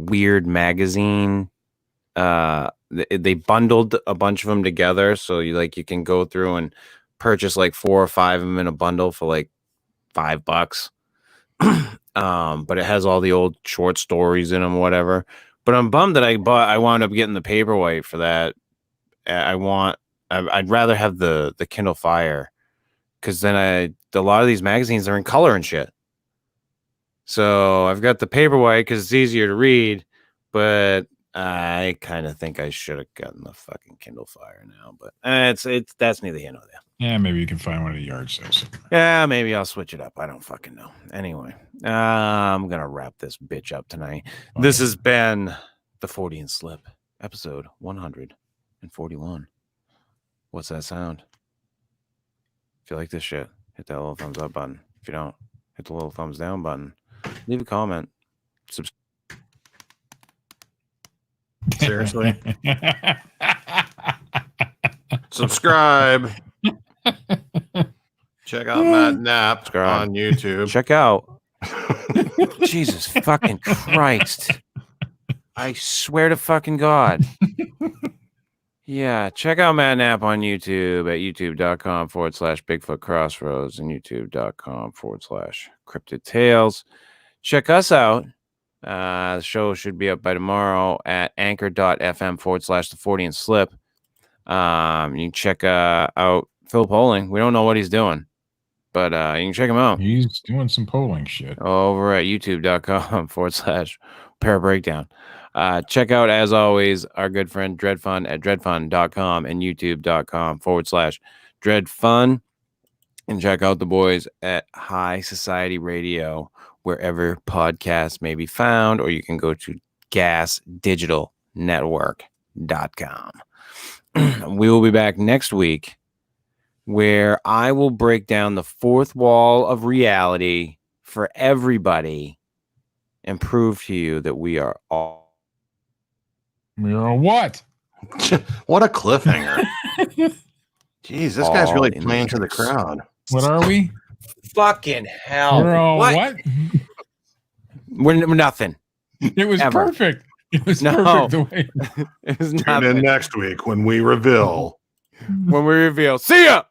weird magazine. They bundled a bunch of them together, so you can go through and purchase like 4 or 5 of them in a bundle for like $5. But it has all the old short stories in them, whatever. But I'm bummed that I wound up getting the Paperwhite for that. I'd rather have the Kindle Fire, because then a lot of these magazines are in color and shit. So I've got the Paperwhite because it's easier to read, but I kind of think I should have gotten the fucking Kindle Fire now. But that's neither here nor there. Yeah, maybe you can find one of the yard sales. Yeah, maybe I'll switch it up. I don't fucking know. Anyway, I'm gonna wrap this bitch up tonight. Okay. This has been the Fortean Slip, episode 141. What's that sound? If you like this shit, hit that little thumbs up button. If you don't, hit the little thumbs down button. Leave a comment. Seriously? Subscribe. Check out Matt Knapp on YouTube. Check out. Jesus fucking Christ. I swear to fucking God. Yeah, check out Matt Knapp on YouTube at youtube.com/Bigfoot Crossroads and youtube.com/Cryptid Tales. Check us out. The show should be up by tomorrow at anchor.fm/The Fortean Slip. You can check out Phil Poling. We don't know what he's doing, but you can check him out. He's doing some polling shit over at youtube.com/Parabreakdown. Check out, as always, our good friend Dred Funn at dredfunn.com and youtube.com/Dred Funn. And check out the boys at High Society Radio, wherever podcasts may be found, or you can go to gasdigitalnetwork.com. We will be back next week, where I will break down the fourth wall of reality for everybody and prove to you that we are all. We are what? What a cliffhanger. Jeez, this guy's really playing to the crowd. What are we? Fucking hell. We're all what? We're nothing. It was Ever. perfect. It was perfect the way. It was Tune in next week when we reveal. See ya!